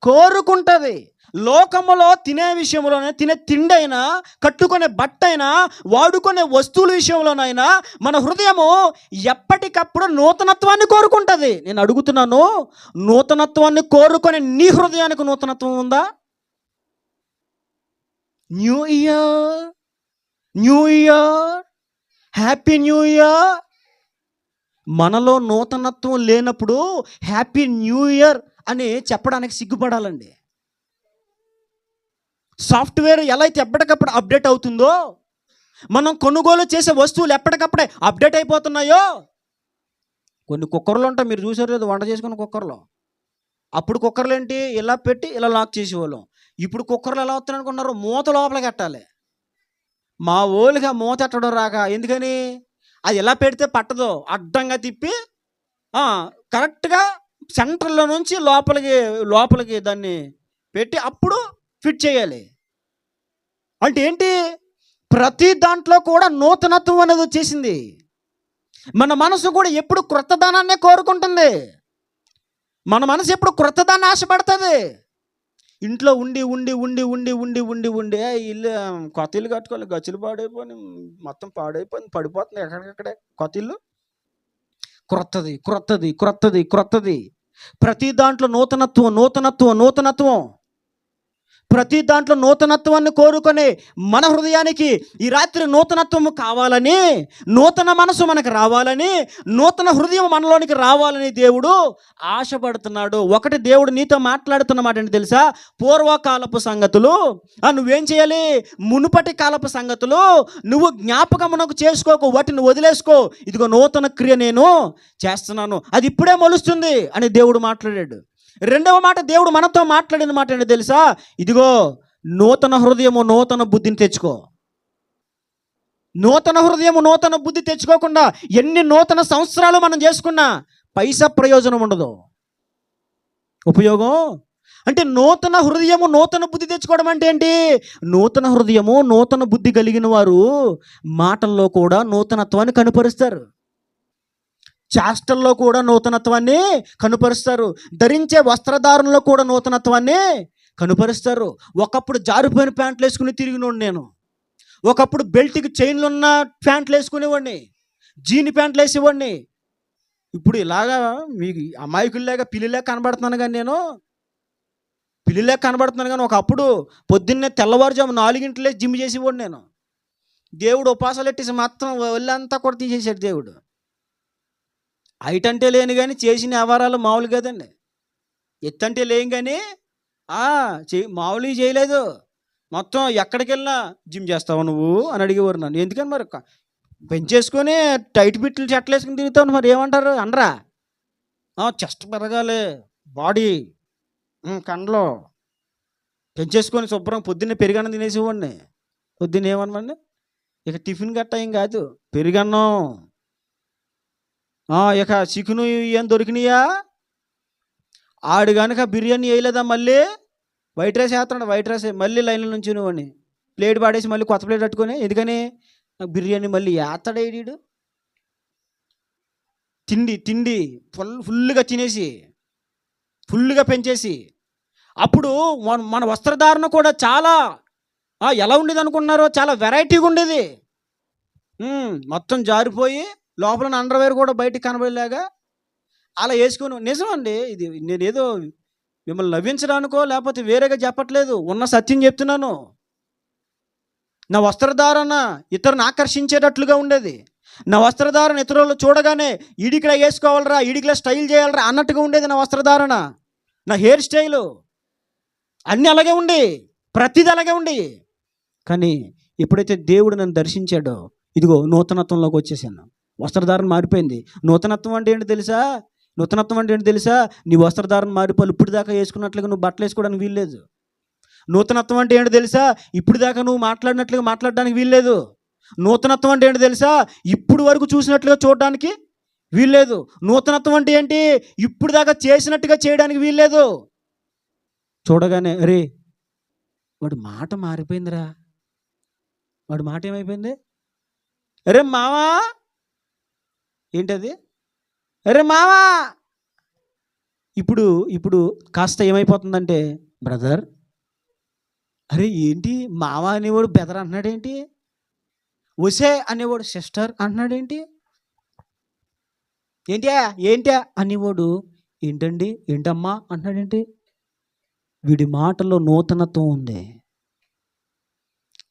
కోరుకుంటుంది. లోకములో తినే విషయంలోనే, తినే తిండి అయినా, కట్టుకునే బట్ట అయినా, వాడుకునే వస్తువుల విషయంలోనైనా మన హృదయము ఎప్పటికప్పుడు నూతనత్వాన్ని కోరుకుంటుంది. నేను అడుగుతున్నాను, నూతనత్వాన్ని కోరుకునే నీ హృదయానికి నూతనత్వం ఉందా? New year, new year, happy new year. మనలో నూతనత్వం లేనప్పుడు హ్యాపీ న్యూ ఇయర్ అని చెప్పడానికి సిగ్గుపడాలండి. సాఫ్ట్వేర్ ఎలా అయితే ఎప్పటికప్పుడు అప్డేట్ అవుతుందో, మనం కొనుగోలు చేసే వస్తువులు ఎప్పటికప్పుడే అప్డేట్ అయిపోతున్నాయో. కొన్ని కుక్కర్లు ఉంటాయి, మీరు చూసారు లేదు, వంట చేసుకున్న కుక్కర్లు. అప్పుడు కుక్కర్లు ఏంటి, ఇలా పెట్టి ఇలా లాక్ చేసేవాళ్ళం. ఇప్పుడు కుక్కర్లు ఎలా వస్తున్నాయి అనుకున్నారు, మూత లోపలికి పెట్టాలి. మా ఓళ్ళకి ఆ మూత ఎట్టడం రాక, ఎందుకని అది ఎలా పెడితే పట్టదో, అడ్డంగా తిప్పి కరెక్ట్గా సెంటర్లో నుంచి లోపలికి దాన్ని పెట్టి అప్పుడు ఫిట్ చేయాలి. అంటే ఏంటి, ప్రతి దాంట్లో కూడా నూతనత్వం అనేది వచ్చేసింది. మన మనసు కూడా ఎప్పుడు క్రొత్తదనాన్నే కోరుకుంటుంది. మన మనసు ఎప్పుడు క్రొత్తదాన్ని ఆశపడుతుంది. ఇంట్లో ఉండి ఉండి ఉండి ఉండి ఉండి ఉండి ఉండి ఇల్లు, కొత్త ఇల్లు కట్టుకోవాలి, గచ్చులు పాడైపోయి మొత్తం పాడైపోయింది, పడిపోతుంది ఎక్కడికక్కడే. కొత్త ఇల్లు క్రొత్తది క్రొత్తది క్రొత్తది క్రొత్తది. ప్రతి దాంట్లో నూతనత్వం నూతనత్వం నూతనత్వం. ప్రతి దాంట్లో నూతనత్వాన్ని కోరుకొని మన హృదయానికి ఈ రాత్రి నూతనత్వము కావాలని, నూతన మనసు మనకు రావాలని, నూతన హృదయం మనలోనికి రావాలని దేవుడు ఆశపడుతున్నాడు. ఒకటి దేవుడు నీతో మాట్లాడుతున్న మాట ఏంటి తెలుసా? పూర్వకాలపు సంగతులు నువ్వేం చేయాలి, మునుపటి కాలపు సంగతులు నువ్వు జ్ఞాపకమునకు చేసుకోకు, వాటిని వదిలేసుకో. ఇదిగో నూతన క్రియ నేను చేస్తున్నాను, అది ఇప్పుడే మొలుస్తుంది అని దేవుడు మాట్లాడాడు. రెండవ మాట దేవుడు మనతో మాట్లాడిన మాట ఏంటో తెలుసా? ఇదిగో నూతన హృదయము నూతన బుద్ధిని తెచ్చుకో. నూతన హృదయము నూతన బుద్ధి తెచ్చుకోకుండా ఎన్ని నూతన సంవత్సరాలు మనం చేసుకున్నా పైసా ప్రయోజనం ఉండదు. ఉపయోగం అంటే నూతన హృదయము నూతన బుద్ధి తెచ్చుకోవడం అంటే ఏంటి? నూతన హృదయము నూతన బుద్ధి కలిగిన వారు మాటల్లో కూడా నూతనత్వాన్ని కనుపరుస్తారు, చేష్టల్లో కూడా నూతనత్వాన్ని కనుపరుస్తారు, ధరించే వస్త్రధారణలో కూడా నూతనత్వాన్ని కనుపరుస్తారు. ఒకప్పుడు జారిపోయిన ప్యాంట్లు వేసుకుని తిరిగినోడు నేను, ఒకప్పుడు బెల్ట్కి చైన్లు ఉన్న ప్యాంట్లు వేసుకునేవాడిని, జీన్ ప్యాంట్లు వేసేవాడిని. ఇప్పుడు ఇలాగా మీకు అమాయకుల్లాగా పిల్లిలాగా కనబడుతున్నాను, కానీ నేను పిల్లిలాగా కనబడుతున్నాను. కానీ ఒకప్పుడు పొద్దున్నే తెల్లవారుజాము 4 గంటలే జిమ్ చేసేవాడు నేను. దేవుడు ఉపాసాలు ఎట్టేసి మొత్తం ఒళ్ళంతా కూడా తీసేసాడు దేవుడు. హైట్ అంటే లేని కానీ చేసిన వ్యవహారాలు మామూలు కదండి. ఎత్తంటే లేం కానీ మామూలు చేయలేదు. మొత్తం ఎక్కడికి వెళ్ళినా జిమ్ చేస్తావు నువ్వు అని అడిగేవారు నన్ను. ఎందుకని మరి పెంచేసుకొని టైట్ బిట్లు చెట్లు వేసుకుని తిరుగుతావు, మరి ఏమంటారు అనరా? చెస్ట్ పెరగాలి, బాడీ కండలో పెంచేసుకొని శుభ్రం పొద్దున్నే పెరుగన్నం తినేసేవాడిని. పొద్దున్న ఏమనమండి, ఇక టిఫిన్ గట్ట ఏం కాదు, పెరుగన్నం. ఇక చికెను ఏం దొరికినాయా, ఆడు కనుక బిర్యానీ వేయలేదా మళ్ళీ వైట్ రైస్ వేస్తున్నాడు, వైట్ రైస్ మళ్ళీ లైన్ల నుంచి నువ్వని ప్లేట్ పాడేసి మళ్ళీ కొత్త ప్లేట్ కట్టుకొని, ఎందుకని బిర్యానీ మళ్ళీ వేస్తాడేడు. తిండి తిండి ఫుల్గా తినేసి ఫుల్గా పెంచేసి. అప్పుడు మన వస్త్రధారణ కూడా చాలా ఎలా ఉండేది అనుకుంటున్నారో, చాలా వెరైటీగా ఉండేది. మొత్తం జారిపోయి లోపల అండర్వేర్ కూడా బయటికి కనబడేలాగా అలా వేసుకొని. నిజం అండి, ఇది నేనేదో మిమ్మల్ని నవ్వించడానికో లేకపోతే వేరేగా చెప్పట్లేదు, ఉన్న సత్యం చెప్తున్నాను. నా వస్త్రధారణ ఇతరుని ఆకర్షించేటట్లుగా ఉండేది. నా వస్త్రధారణ ఇతరులు చూడగానే ఈడికిలా వేసుకోవాలరా, ఈడికిలా స్టైల్ చేయాలరా అన్నట్టుగా ఉండేది నా వస్త్రధారణ, నా హెయిర్ స్టైలు అన్నీ అలాగే ఉండి, ప్రతిదీ అలాగే ఉండి. కానీ ఎప్పుడైతే దేవుడు నన్ను దర్శించాడో, ఇదిగో నూతనత్వంలోకి వచ్చేసాను. వస్త్రధారణ మారిపోయింది. నూతనత్వం అంటే ఏంటి తెలుసా? నూతనత్వం అంటే ఏంటి తెలుసా? నీ వస్త్రధారణ మారిపోవాలి. ఇప్పుడు దాకా వేసుకున్నట్లుగా నువ్వు బట్టలు వేసుకోవడానికి వీల్లేదు. నూతనత్వం అంటే ఏంటి తెలుసా? ఇప్పుడు దాకా నువ్వు మాట్లాడినట్లుగా మాట్లాడడానికి వీల్లేదు. నూతనత్వం అంటే ఏంటి తెలుసా? ఇప్పుడు వరకు చూసినట్లుగా చూడడానికి వీల్లేదు. నూతనత్వం అంటే ఏంటి? ఇప్పుడు దాకా చేసినట్టుగా చేయడానికి వీల్లేదు. చూడగానే అరే వాడు మాట మారిపోయిందిరా, వాడు మాట ఏమైపోయింది? అరే మావా, ఏంటది? అరే మావా. ఇప్పుడు ఇప్పుడు కాస్త ఏమైపోతుందంటే, బ్రదర్, అరే ఏంటి మావా అనేవాడు బెదర్ అంటున్నాడేంటి, ఒసే అనేవాడు సిస్టర్ అంటున్నాడేంటి, ఏంటా అనేవాడు ఏంటండి, ఏంటమ్మా అంటున్నాడేంటి? వీడి మాటలో నూతనత్వం ఉంది.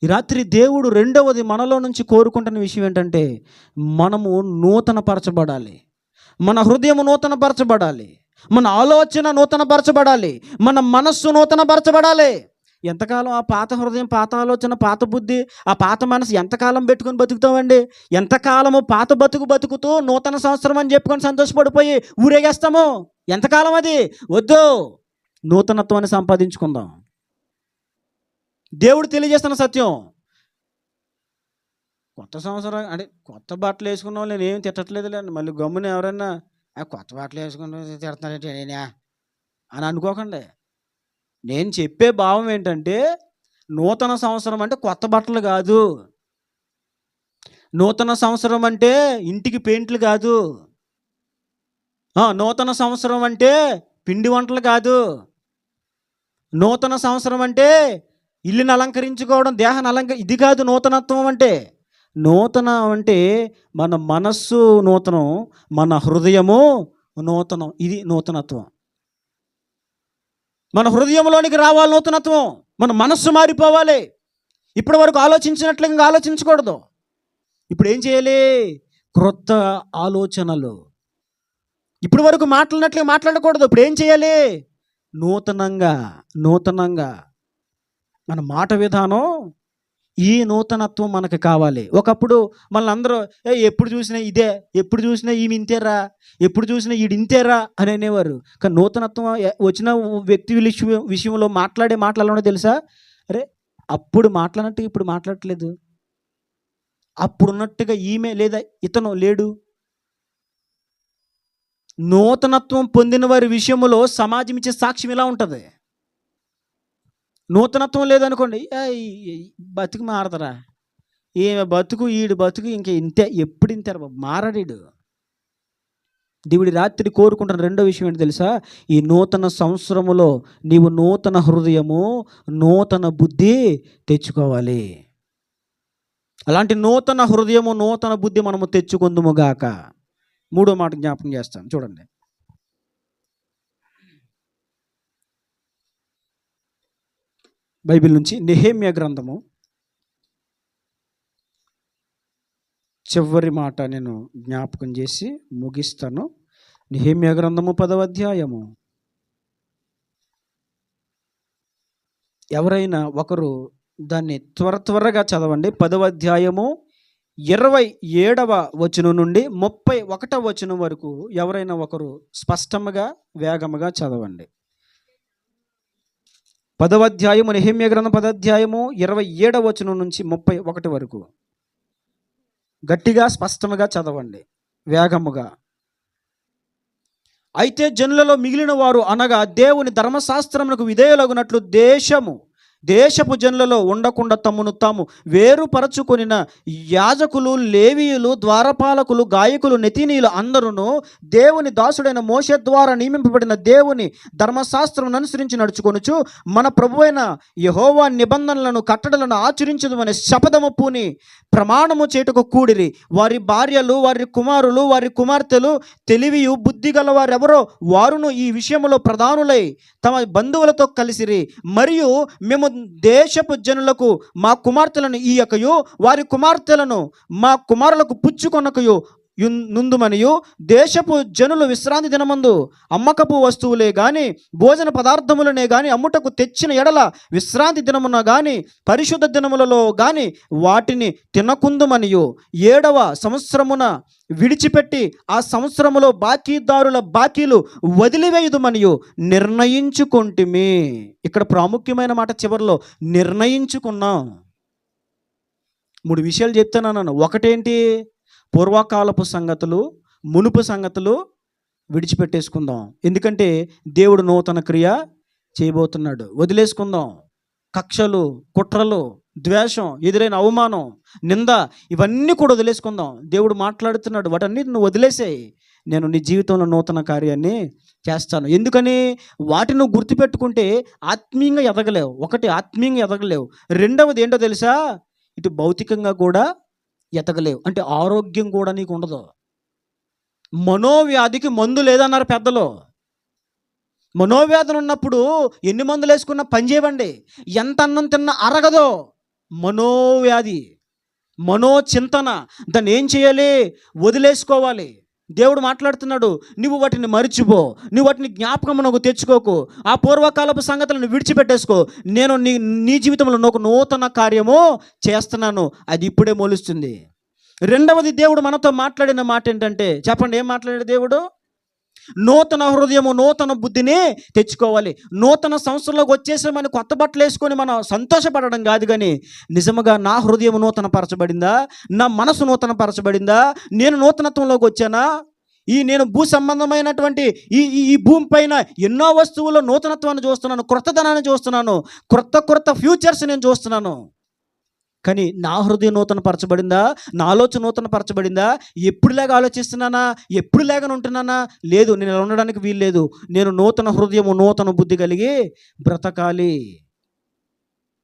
ఈ రాత్రి దేవుడు రెండవది మనలో నుంచి కోరుకుంటున్న విషయం ఏంటంటే, మనము నూతనపరచబడాలి. మన హృదయం నూతనపరచబడాలి, మన ఆలోచన నూతనపరచబడాలి, మన మనస్సు నూతనపరచబడాలి. ఎంతకాలం ఆ పాత హృదయం, పాత ఆలోచన, పాత బుద్ధి, ఆ పాత మనసు ఎంతకాలం పెట్టుకొని బతుకుతామండి? ఎంతకాలము పాత బతుకుతూ నూతన సంవత్సరం అని చెప్పుకొని సంతోషపడిపోయి ఊరేగేస్తాము? ఎంతకాలం అది? వద్దు, నూతనత్వాన్ని సంపాదించుకుందాం. దేవుడు తెలియజేస్తున్న సత్యం. కొత్త సంవత్సరం అంటే కొత్త బట్టలు వేసుకున్న వాళ్ళు నేను ఏం తిట్టట్లేదులేండి. మళ్ళీ గమ్మున ఎవరైనా కొత్త బట్టలు వేసుకున్న తిడతానంటే నేనే అని అనుకోకండి. నేను చెప్పే భావం ఏంటంటే, నూతన సంవత్సరం అంటే కొత్త బట్టలు కాదు. నూతన సంవత్సరం అంటే ఇంటికి పెయింట్లు కాదు. నూతన సంవత్సరం అంటే పిండి వంటలు కాదు. నూతన సంవత్సరం అంటే ఇల్లుని అలంకరించుకోవడం, దేహాన్ని ఇది కాదు నూతనత్వం అంటే. నూతనం అంటే మన మనస్సు నూతనం, మన హృదయము నూతనం. ఇది నూతనత్వం. మన హృదయంలోనికి రావాలి నూతనత్వం. మన మనస్సు మారిపోవాలి. ఇప్పటి వరకు ఆలోచించినట్లుగా ఇంకా ఆలోచించకూడదు. ఇప్పుడు ఏం చేయాలి? క్రొత్త ఆలోచనలు. ఇప్పటి వరకు మాట్లాడినట్లుగా మాట్లాడకూడదు. ఇప్పుడు ఏం చేయాలి? నూతనంగా మన మాట విధానం, ఈ నూతనత్వం మనకు కావాలి. ఒకప్పుడు మనల్ని అందరూ ఎప్పుడు చూసినా ఇదే, ఎప్పుడు చూసినా ఈమె ఇంతేరా, ఎప్పుడు చూసినా ఈడు ఇంతేరా అని అనేవారు. కానీ నూతనత్వం వచ్చిన వ్యక్తి విషయంలో మాట్లాడే మాటలు తెలుసా? అరే అప్పుడు మాట్లాడినట్టుగా ఇప్పుడు మాట్లాడట్లేదు, అప్పుడున్నట్టుగా ఈమె లేదా ఇతను లేడు. నూతనత్వం పొందిన వారి విషయంలో సమాజం ఇచ్చే సాక్ష్యం ఇలా ఉంటుంది. నూతనత్వం లేదనుకోండి, బతుకు మారదరా, ఈమె బతుకు ఈడు బతుకు ఇంక ఇంతే, ఎప్పుడు ఇంతారు బాబు, మారడీడు. దేవుడి రాత్రి కోరుకుంటున్న రెండో విషయం ఏంటి తెలుసా? ఈ నూతన సంవత్సరములో నీవు నూతన హృదయము, నూతన బుద్ధి తెచ్చుకోవాలి. అలాంటి నూతన హృదయము, నూతన బుద్ధి మనము తెచ్చుకుందుముగాక. మూడో మాట జ్ఞాపకం చేస్తాను, చూడండి. బైబిల్ నుంచి నెహెమ్యా గ్రంథము చివరి మాట నేను జ్ఞాపకం చేసి ముగిస్తాను. నెహెమ్యా గ్రంథము 10వ అధ్యాయము. ఎవరైనా ఒకరు దాన్ని త్వరగా చదవండి. 10వ అధ్యాయము 27వ వచనం నుండి 31వ వచనం వరకు ఎవరైనా ఒకరు స్పష్టంగా వేగముగా చదవండి. 10వ అధ్యాయము నెహెమ్యా గ్రంథం 10వ అధ్యాయము 27వ వచనం నుంచి 31 వరకు గట్టిగా స్పష్టంగా చదవండి, వేగముగా. అయితే జనులలో మిగిలిన వారు అనగా దేవుని ధర్మశాస్త్రమునకు విధేయులగునట్లు దేశపు జనులలో ఉండకుండా తమ్మును తాము వేరుపరచుకొనిన యాజకులు, లేవీయులు, ద్వారపాలకులు, గాయకులు, నెతీనీయులు అందరూ దేవుని దాసుడైన మోషే ద్వారా నియమింపబడిన దేవుని ధర్మశాస్త్రం అనుసరించి నడుచుకొనుచు మన ప్రభువైన యెహోవా నిబంధనలను, కట్టడలను ఆచరించదుమని శపథము పూని ప్రమాణము చేటుకు కూడిరి. వారి భార్యలు, వారి కుమారులు, వారి కుమార్తెలు, తెలివియు బుద్ధి గల వారెవరో వారును ఈ విషయంలో ప్రధానులై తమ బంధువులతో కలిసిరి. మరియు మేము దేశపు జనులకు మా కుమార్తెలను ఈయకయు వారి కుమార్తెలను మా కుమారులకు పుచ్చుకొనకయు నుందుమనియు దేశపు జనులు విశ్రాంతి దినమందు అమ్మకపు వస్తువులే గాని భోజన పదార్థములనే గాని అమ్ముటకు తెచ్చిన ఎడల విశ్రాంతి దినమున గాని పరిశుద్ధ దినములలో గాని వాటిని తినకుందుమనియు 7వ సంవత్సరమున విడిచిపెట్టి ఆ సంవత్సరములో బాకీదారుల బాకీలు వదిలివేయుదుమనియు నిర్ణయించుకొంటిమి. ఇక్కడ ప్రాముఖ్యమైన మాట చివరిలో నిర్ణయించుకున్నాం. 3 విషయాలు చెప్తున్నాను. ఒకటేంటి? పూర్వకాలపు సంగతులు, మునుపు సంగతులు విడిచిపెట్టేసుకుందాం. ఎందుకంటే దేవుడు నూతన క్రియ చేయబోతున్నాడు. వదిలేసుకుందాం. కక్షలు, కుట్రలు, ద్వేషం, ఎదురైన అవమానం, నింద, ఇవన్నీ కూడా వదిలేసుకుందాం. దేవుడు మాట్లాడుతున్నాడు. వాటన్నిటిని నువ్వు వదిలేసేయి. నేను నీ జీవితంలో నూతన కార్యాన్ని చేస్తాను. ఎందుకని? వాటిని నువ్వు గుర్తుపెట్టుకుంటే ఆత్మీయంగా ఎదగలేవు. ఒకటి, ఆత్మీయంగా ఎదగలేవు. రెండవది ఏంటో తెలుసా? ఇటు భౌతికంగా కూడా ఎదగలేవు. అంటే ఆరోగ్యం కూడా నీకు ఉండదు. మనోవ్యాధికి మందు లేదన్నారు పెద్దలు. మనోవ్యాధులు ఉన్నప్పుడు ఎన్ని మందులు వేసుకున్నా పనిచేయవండి. ఎంత అన్నం తిన్నా అరగదో. మనోవ్యాధి, మనోచింతన, దాన్ని ఏం చేయాలి? వదిలేసుకోవాలి. దేవుడు మాట్లాడుతున్నాడు. నువ్వు వాటిని మరిచిపో, నువ్వు వాటిని జ్ఞాపకం నాకు తెచ్చుకోకు, ఆ పూర్వకాలపు సంగతులను విడిచిపెట్టేసుకో. నేను నీ జీవితంలో ఒక నూతన కార్యము చేస్తున్నాను, అది ఇప్పుడే మొలుస్తుంది. రెండవది దేవుడు మనతో మాట్లాడిన మాట ఏంటంటే, చెప్పండి, ఏం మాట్లాడాడు దేవుడు? నూతన హృదయము, నూతన బుద్ధిని తెచ్చుకోవాలి. నూతన సంవత్సరంలోకి వచ్చేసామని కొత్త బట్టలు వేసుకొని మనం సంతోషపడడం కాదు, కానీ నిజముగా నా హృదయం నూతన పరచబడిందా, నా మనసు నూతన పరచబడిందా, నేను నూతనత్వంలోకి వచ్చానా? నేను భూ సంబంధమైనటువంటి ఈ భూమి పైన ఎన్నో వస్తువుల్లో నూతనత్వాన్ని చూస్తున్నాను, క్రొత్తదనాన్ని చూస్తున్నాను, క్రొత్త ఫ్యూచర్స్ నేను చూస్తున్నాను. కానీ నా హృదయం నూతన పరచబడిందా? నా ఆలోచన నూతన పరచబడిందా? ఎప్పుడులాగా ఆలోచిస్తున్నానా? ఎప్పుడులాగా ఉంటున్నానా? లేదు, నేను ఇలా ఉండడానికి వీల్లేదు. నేను నూతన హృదయము, నూతన బుద్ధి కలిగి బ్రతకాలి.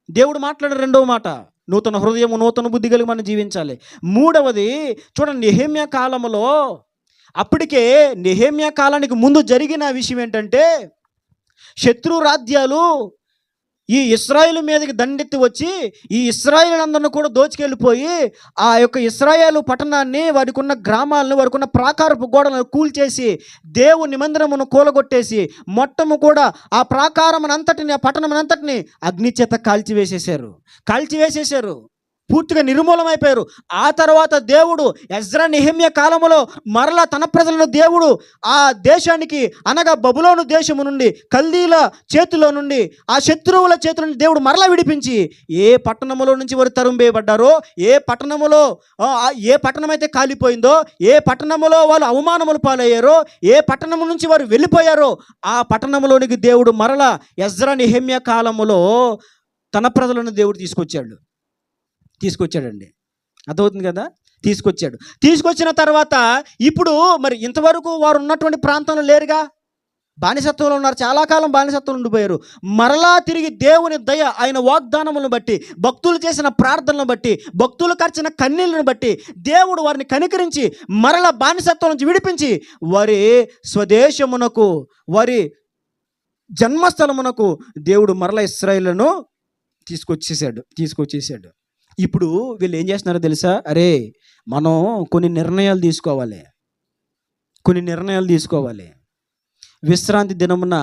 దేవుడు మాట్లాడే రెండవ మాట, నూతన హృదయము, నూతన బుద్ధి కలిగి మనం జీవించాలి. మూడవది చూడండి, నెహెమ్యా కాలంలో, అప్పటికే నెహెమ్యా కాలానికి ముందు జరిగిన విషయం ఏంటంటే, శత్రు రాజ్యాలు ఈ ఇశ్రాయేలు మీదకి దండెత్తి వచ్చి ఈ ఇశ్రాయేలందరిని కూడా దోచుకెళ్ళిపోయి ఆ యొక్క ఇశ్రాయేలు పట్టణాన్ని, వారికి ఉన్న గ్రామాలను, వారికి ఉన్న ప్రాకారపు గోడలను కూల్చేసి దేవుని మందిరమును కూలగొట్టేసి మొత్తము కూడా ఆ ప్రాకారమునంతటిని, ఆ పట్టణమునంతటిని అగ్ని చేత కాల్చివేసేశారు. పూర్తిగా నిర్మూలమైపోయారు. ఆ తర్వాత దేవుడు ఎజ్రా నెహెమ్యా కాలంలో మరలా తన ప్రజలను దేవుడు ఆ దేశానికి, అనగా బబులోను దేశము నుండి, కల్దీల చేతిలో నుండి, ఆ శత్రువుల చేతుల నుండి దేవుడు మరలా విడిపించి, ఏ పట్టణములో నుంచి వారు తరుంబేయబడ్డారో, ఏ పట్టణం అయితే కాలిపోయిందో, ఏ పట్టణములో వాళ్ళు అవమానములు పాలయ్యారో, ఏ పట్టణము నుంచి వారు వెళ్ళిపోయారో, ఆ పట్టణంలోనికి దేవుడు మరలా ఎజ్రా నెహెమ్యా కాలములో తన ప్రజలను దేవుడు తీసుకొచ్చాడండి. అర్థమవుతుంది కదా? తీసుకొచ్చిన తర్వాత ఇప్పుడు మరి ఇంతవరకు వారు ఉన్నటువంటి ప్రాంతంలో లేరుగా, బానిసత్వంలో ఉన్నారు. చాలా కాలం బానిసత్వంలో ఉండిపోయారు. మరలా తిరిగి దేవుని దయ, ఆయన వాగ్దానములను బట్టి, భక్తులు చేసిన ప్రార్థనలను బట్టి, భక్తులు ఖర్చిన కన్నీళ్లను బట్టి దేవుడు వారిని కనికరించి మరలా బానిసత్వం నుంచి విడిపించి వారి స్వదేశమునకు, వారి జన్మస్థలమునకు దేవుడు మరలా ఇశ్రాయేలును తీసుకొచ్చేసాడు. ఇప్పుడు వీళ్ళు ఏం చేస్తున్నారో తెలుసా? అరే, మనం కొన్ని నిర్ణయాలు తీసుకోవాలి. విశ్రాంతి దినమున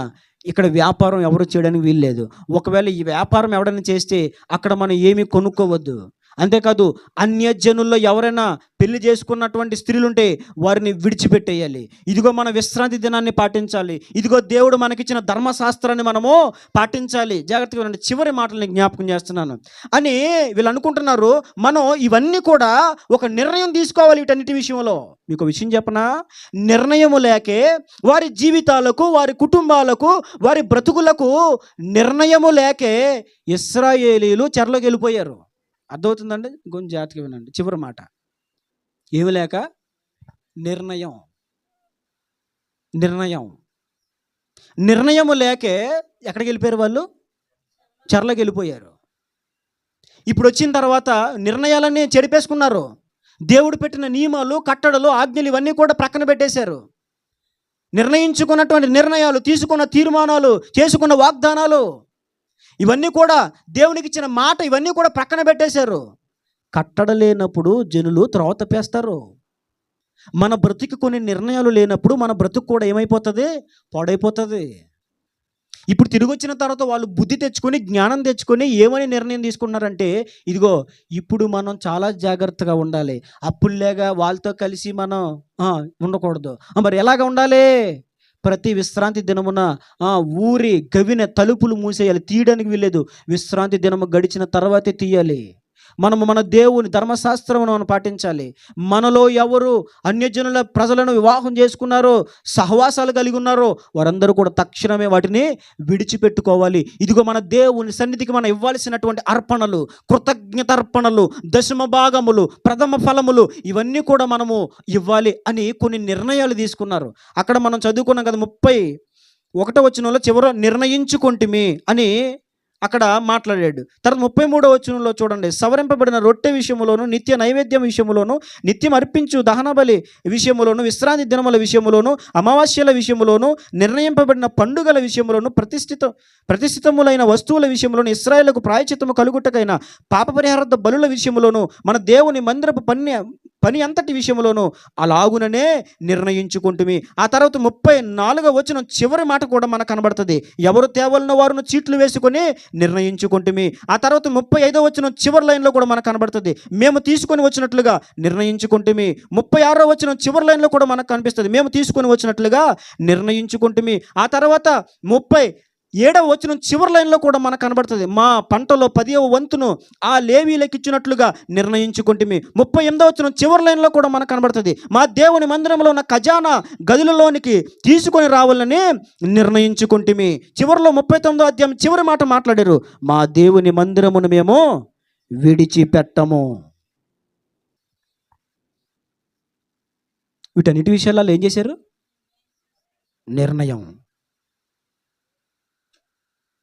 ఇక్కడ వ్యాపారం ఎవరు చేయడానికి వీల్లేదు. ఒకవేళ ఈ వ్యాపారం ఎవరైనా చేస్తే అక్కడ మనం ఏమీ కొనుక్కోవద్దు. అంతేకాదు, అన్యజనుల్లో ఎవరైనా పెళ్లి చేసుకున్నటువంటి స్త్రీలుంటే వారిని విడిచిపెట్టేయాలి. ఇదిగో మన విశ్రాంతి దినాన్ని పాటించాలి. ఇదిగో దేవుడు మనకిచ్చిన ధర్మశాస్త్రాన్ని మనము పాటించాలి. జాగ్రత్తగా ఉండండి, చివరి మాటల్ని జ్ఞాపకం చేస్తున్నాను అని వీళ్ళు అనుకుంటున్నారు. మనం ఇవన్నీ కూడా ఒక నిర్ణయం తీసుకోవాలి. వీటన్నిటి విషయంలో మీకు విషయం చెప్పనా? నిర్ణయము లేకే వారి జీవితాలకు, వారి కుటుంబాలకు, వారి బ్రతుకులకు నిర్ణయము లేకే ఇశ్రాయేలీలు చెరలోకి వెళ్ళిపోయారు. అర్థమవుతుందండి? కొంచెం జాగ్రత్తగా వినండి. చివరి మాట, ఏమి లేక నిర్ణయము లేకే ఎక్కడికి వెళ్ళిపోయారు? వాళ్ళు చెరలోకి వెళ్ళిపోయారు. ఇప్పుడు వచ్చిన తర్వాత నిర్ణయాలన్నీ చెరిపేసుకున్నారు. దేవుడు పెట్టిన నియమాలు, కట్టడలు, ఆజ్ఞలు ఇవన్నీ కూడా ప్రక్కన పెట్టేశారు. నిర్ణయించుకున్నటువంటి నిర్ణయాలు, తీసుకున్న తీర్మానాలు, చేసుకున్న వాగ్దానాలు ఇవన్నీ కూడా దేవునికి ఇచ్చిన మాట, ఇవన్నీ కూడా ప్రక్కన పెట్టేశారు. కట్టడ లేనప్పుడు జనులు త్రోవ తప్పేస్తారు. మన బ్రతుకు కొన్ని నిర్ణయాలు లేనప్పుడు మన బ్రతుకు కూడా ఏమైపోతుంది? పాడైపోతుంది. ఇప్పుడు తిరిగి వచ్చిన తర్వాత వాళ్ళు బుద్ధి తెచ్చుకొని, జ్ఞానం తెచ్చుకొని ఏమని నిర్ణయం తీసుకున్నారంటే, ఇదిగో ఇప్పుడు మనం చాలా జాగ్రత్తగా ఉండాలి, అప్పుల్లేగా వాళ్ళతో కలిసి మనం ఉండకూడదు. మరి ఎలాగ ఉండాలి? ప్రతి విశ్రాంతి దినమున ఊరి గవిన తలుపులు మూసేయాలి, తీయడానికి వీల్లేదు. విశ్రాంతి దినము గడిచిన తర్వాతే తీయాలి. మనము మన దేవుని ధర్మశాస్త్రమును మనం పాటించాలి. మనలో ఎవరు అన్యజనుల ప్రజలను వివాహం చేసుకున్నారో, సహవాసాలు కలిగి ఉన్నారో, వారందరూ కూడా తక్షణమే వాటిని విడిచిపెట్టుకోవాలి. ఇదిగో మన దేవుని సన్నిధికి మనం ఇవ్వాల్సినటువంటి అర్పణలు, కృతజ్ఞత అర్పణలు, దశమ భాగములు, ప్రథమ ఫలములు, ఇవన్నీ కూడా మనము ఇవ్వాలి అని కొన్ని నిర్ణయాలు తీసుకున్నారు. అక్కడ మనం చదువుకున్నాం కదా, 31వ వచనంలో చివర నిర్ణయించుకొంటిమి అని అక్కడ మాట్లాడాడు. తర్వాత 33వ వచనంలో చూడండి, సవరింపబడిన రొట్టె విషయములోను, నిత్య నైవేద్యం విషయములోను, నిత్యం అర్పించు దహన బలి విషయములోను, విశ్రాంతి దినముల విషయములోను, అమావాస్యల విషయములోను, నిర్ణయింపబడిన పండుగల విషయములోను, ప్రతిష్ఠితములైన వస్తువుల విషయములోను, ఇశ్రాయేలుకు ప్రాయశ్చిత్తము కలుగుటకైన పాప పరిహారార్థ బలుల విషయములోను, మన దేవుని మందిరపు పని అంతటి విషయంలోనూ అలాగుననే నిర్ణయించుకుంటుమి. ఆ తర్వాత 34వ వచనం చివరి మాట కూడా మనకు కనబడుతుంది. ఎవరు తేవలన వారును చీట్లు వేసుకొని నిర్ణయించుకుంటుమి. ఆ తర్వాత 35వ వచనం చివరి లైన్లో కూడా మనకు కనబడుతుంది, మేము తీసుకొని వచ్చినట్లుగా నిర్ణయించుకుంటుమి. 36వ వచనం చివరి లైన్లో కూడా మనకు కనిపిస్తుంది, మేము తీసుకొని వచ్చినట్లుగా నిర్ణయించుకుంటుమి. ఆ తర్వాత 37వ వచనం చివరి లైన్లో కూడా మనకు కనబడుతుంది, మా పంటలో 10వ వంతును ఆ లేవీలకు ఇచ్చినట్లుగా నిర్ణయించుకుంటుమి. 38వ వచనం చివరి లైన్లో కూడా మనకు కనబడుతుంది, మా దేవుని మందిరంలో ఉన్న ఖజానా గదులలోనికి తీసుకొని రావాలని నిర్ణయించుకుంటుమి. చివరిలో 39వ అధ్యాయం చివరి మాట మాట్లాడారు, మా దేవుని మందిరమును మేము విడిచిపెట్టము. వీటన్నిటి విషయాల్లో ఏం చేశారు? నిర్ణయం.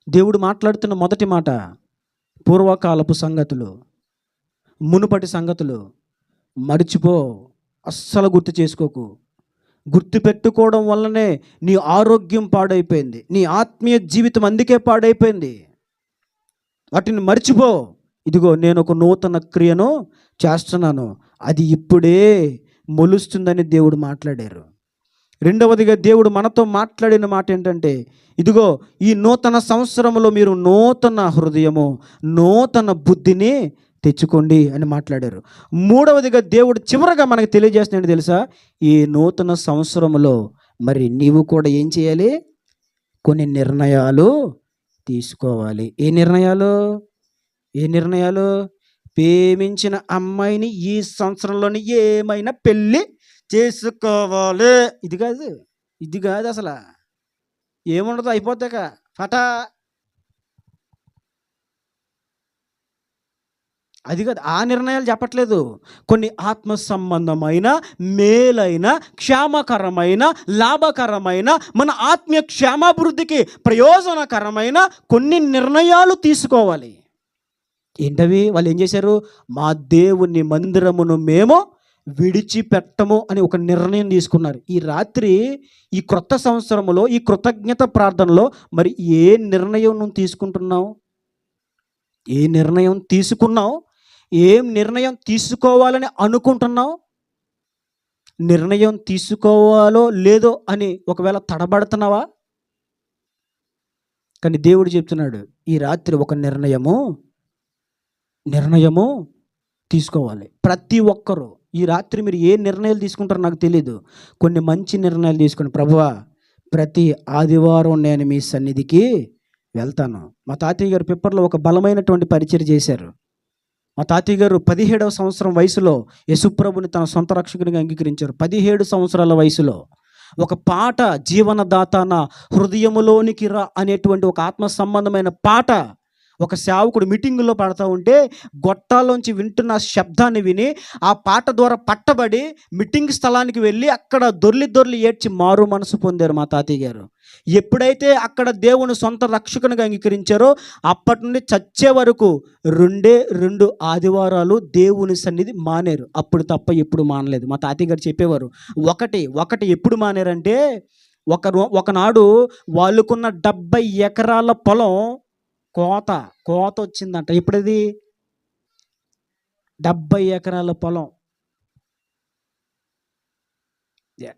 దేవుడు మాట్లాడుతున్న మొదటి మాట పూర్వకాలపు సంగతులు, మునుపటి సంగతులు మర్చిపో, అస్సలు గుర్తు చేసుకోకు. గుర్తు పెట్టుకోవడం వల్లనే నీ ఆరోగ్యం పాడైపోయింది, నీ ఆత్మీయ జీవితం అందుకే పాడైపోయింది. వాటిని మర్చిపో. ఇదిగో నేను ఒక నూతన క్రియను చేస్తున్నాను, అది ఇప్పుడే మొలుస్తుందని దేవుడు మాట్లాడారు. రెండవదిగా దేవుడు మనతో మాట్లాడిన మాట ఏంటంటే, ఇదిగో ఈ నూతన సంవత్సరంలో మీరు నూతన హృదయము, నూతన బుద్ధిని తెచ్చుకోండి అని మాట్లాడారు. మూడవదిగా దేవుడు చివరగా మనకు తెలియజేస్తున్నాడు తెలుసా, ఈ నూతన సంవత్సరంలో మరి నీవు కూడా ఏం చేయాలి? కొన్ని నిర్ణయాలు తీసుకోవాలి. ఏ నిర్ణయాలు? ప్రేమించిన అమ్మాయిని ఈ సంవత్సరంలోని ఏమైనా పెళ్ళి చేసుకోవాలి. ఇది కాదు అసలు. ఏముండదు, అయిపోతాక ఫటా. అది కాదు, ఆ నిర్ణయాలు చెప్పట్లేదు. కొన్ని ఆత్మ సంబంధమైన, మేలైన, క్షేమకరమైన, లాభకరమైన, మన ఆత్మీయ క్షేమాభివృద్ధికి ప్రయోజనకరమైన కొన్ని నిర్ణయాలు తీసుకోవాలి. ఏంటవి? వాళ్ళు ఏం చేశారు? మా దేవుని మందిరమును మేము విడిచిపెట్టము అని ఒక నిర్ణయం తీసుకున్నారు. ఈ రాత్రి ఈ క్రొత్త సంవత్సరంలో ఈ కృతజ్ఞత ప్రార్థనలో మరి ఏ నిర్ణయం నువ్వు తీసుకుంటున్నావు? ఏ నిర్ణయం తీసుకున్నావు? ఏం నిర్ణయం తీసుకోవాలని అనుకుంటున్నావు? నిర్ణయం తీసుకోవాలో లేదో అని ఒకవేళ తడబడుతున్నావా? కానీ దేవుడు చెప్తున్నాడు, ఈ రాత్రి ఒక నిర్ణయము తీసుకోవాలి. ప్రతి ఒక్కరూ ఈ రాత్రి మీరు ఏ నిర్ణయాలు తీసుకుంటారో నాకు తెలీదు. కొన్ని మంచి నిర్ణయాలు తీసుకుని, ప్రభువా ప్రతి ఆదివారం నేను మీ సన్నిధికి వెళ్తాను. మా తాతయ్య గారు పిప్పర్లో ఒక బలమైనటువంటి పరిచయం చేశారు. మా తాతయ్య గారు 17వ సంవత్సరం వయసులో యేసుప్రభుని తన సొంత రక్షకునిగా అంగీకరించారు. 17 సంవత్సరాల వయసులో ఒక పాట, జీవనదాత నా హృదయములోనికి రా అనేటువంటి ఒక ఆత్మ సంబంధమైన పాట ఒక సేవకుడు మీటింగుల్లో పాడుతూ ఉంటే గొట్టాల్లోంచి వింటున్న శబ్దాన్ని విని ఆ పాట ద్వారా పట్టబడి మీటింగ్ స్థలానికి వెళ్ళి అక్కడ దొర్లి ఏడ్చి మారు మనసు పొందారు మా తాతయ్య గారు. ఎప్పుడైతే అక్కడ దేవుని సొంత రక్షకునిగా అంగీకరించారో అప్పటి నుండి చచ్చే వరకు 2 ఆదివారాలు దేవుని సన్నిధి మానేరు. అప్పుడు తప్ప ఎప్పుడు మానలేదు. మా తాతయ్య గారు చెప్పేవారు, ఒకటి ఎప్పుడు మానేరంటే ఒకనాడు వాళ్ళకున్న 70 ఎకరాల పొలం కోత కోత వచ్చిందంట. ఇప్పుడది 70 ఎకరాల పొలం.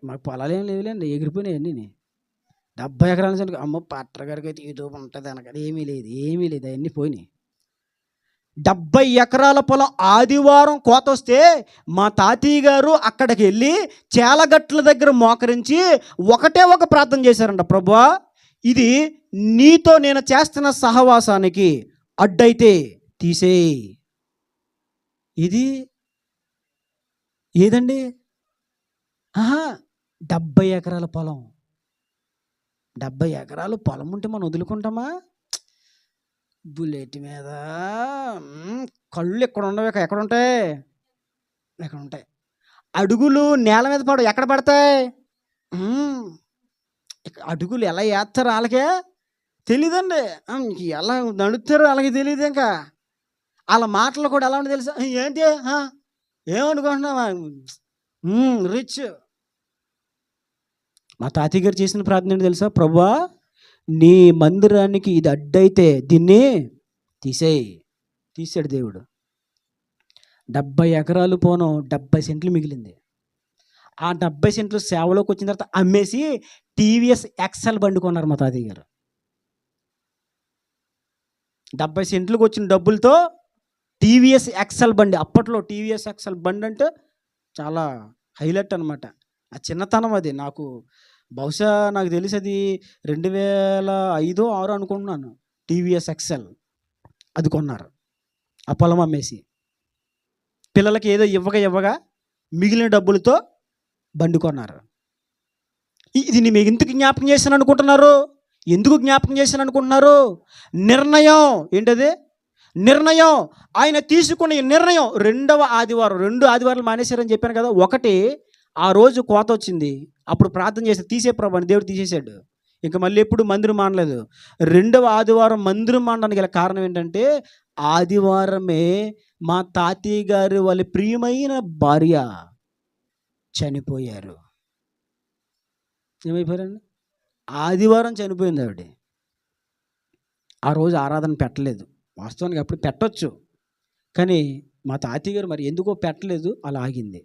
మాకు పొలాలు ఏం లేవులేండి, ఎగిరిపోయినాయి అన్నీ. 70 ఎకరాల నుంచి అమ్మ పట్టర్ గారికి అయితే ఏదో ఉంటుంది అనగా ఏమీ లేదు అవన్నీ పోయినాయి. 70 ఎకరాల పొలం ఆదివారం కోత వస్తే మా తాతయ్య గారు అక్కడికి వెళ్ళి చేలగట్ల దగ్గర మోకరించి ఒకటే ఒక ప్రార్థన చేశారంట. ప్రభువా, ఇది నీతో నేను చేస్తున్న సహవాసానికి అడ్డైతే తీసేయి. ఇది ఏదండి? 70 ఎకరాల పొలం. 70 ఎకరాలు పొలం ఉంటే మనం వదులుకుంటామా? బుల్లెట్ మీద కళ్ళు ఎక్కడ ఉండవు, ఎక్కడ ఉంటాయి? ఎక్కడ ఉంటాయి? అడుగులు నేల మీద పడవు, ఎక్కడ పడతాయి? అడుగులు ఎలా వేస్తారు వాళ్ళకే తెలియదండి, ఎలా నడుస్తారు వాళ్ళకి తెలియదు. ఇంకా వాళ్ళ మాటలు కూడా ఎలా ఉంటే తెలుసా? ఏంటి ఏమనుకుంటున్నావా? రిచ్. మా తాతయ్య గారు చేసిన ప్రార్థన ఏంటి తెలుసా? ప్రభువా, నీ మందిరానికి ఇది అడ్డైతే దీన్ని తీసేయి. తీసాడు దేవుడు. 70 ఎకరాలు పోను 70 సెంట్లు మిగిలింది. ఆ 70 సెంట్లు సేవలోకి వచ్చిన తర్వాత అమ్మేసి టీవీఎస్ ఎక్సెల్ బండి కొన్నారు మా తాతయ్య గారు. 70 సెంట్లకు వచ్చిన డబ్బులతో టీవీఎస్ ఎక్సెల్ బండి. అప్పట్లో టీవీఎస్ ఎక్సెల్ బండి అంటే చాలా హైలైట్ అనమాట. ఆ చిన్నతనం అది నాకు. బహుశా నాకు తెలిసి అది 2005, 2006 అనుకుంటున్నాను. టీవీఎస్ ఎక్సెల్ అది కొన్నారు. ఆ పొలం అమ్మేసి పిల్లలకి ఏదో ఇవ్వగా మిగిలిన డబ్బులతో బండి కొన్నారు. ఇది నేను ఎందుకు జ్ఞాపకం చేశాను అనుకుంటున్నారు? ఎందుకు జ్ఞాపకం చేశాను అనుకుంటున్నారు? నిర్ణయం. ఏంటది? నిర్ణయం. ఆయన తీసుకున్న నిర్ణయం. 2వ ఆదివారం, 2 ఆదివారాలు మానేశారని చెప్పాను కదా. ఒకటి, ఆ రోజు కోత వచ్చింది, అప్పుడు ప్రార్థన చేసి తీసే ప్రభు అని దేవుడు తీసేశాడు. ఇంకా మళ్ళీ ఎప్పుడు మందిరం మానలేదు. 2వ ఆదివారం మందిరం మానడానికి గల కారణం ఏంటంటే, ఆదివారమే మా తాతయ్య గారు వాళ్ళ ప్రియమైన భార్య చనిపోయారు. ఏమైపోయారండి? ఆదివారం చనిపోయింది ఆవిడ. ఆ రోజు ఆరాధన పెట్టలేదు. వాస్తవానికి అప్పుడు పెట్టవచ్చు, కానీ మా తాతయ్య గారు మరి ఎందుకో పెట్టలేదు, అలా ఆగింది.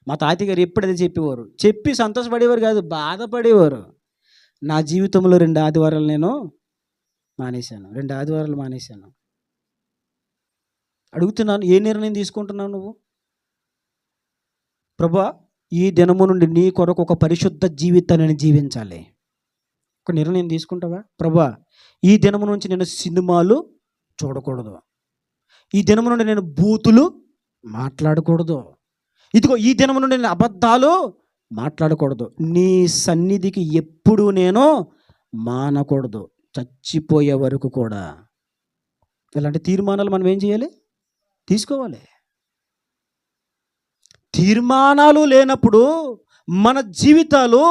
మా తాతయ్య గారు ఎప్పుడైతే చెప్పేవారు, చెప్పి సంతోషపడేవారు కాదు, బాధపడేవారు. నా జీవితంలో 2 ఆదివారాలు నేను మానేశాను. 2 ఆదివారాలు మానేశాను. అడుగుతున్నాను, ఏ నిర్ణయం తీసుకుంటున్నావు నువ్వు? ప్రభువా, ఈ దినము నుండి నీ కొరకు ఒక పరిశుద్ధ జీవితాన్ని నేను జీవించాలి. ఒక నిర్ణయం తీసుకుంటావా? ప్రభువా, ఈ దినము నుంచి నేను సినిమాలు చూడకూడదు. ఈ దినము నుండి నేను బూతులు మాట్లాడకూడదు. ఇదిగో ఈ దినము నుండి నేను అబద్ధాలు మాట్లాడకూడదు. నీ సన్నిధికి ఎప్పుడు నేను మానకూడదు, చచ్చిపోయే వరకు కూడా. ఇలాంటి తీర్మానాలు మనం ఏం చేయాలి? తీసుకోవాలి. తీర్మానాలు లేనప్పుడు మన జీవితాలు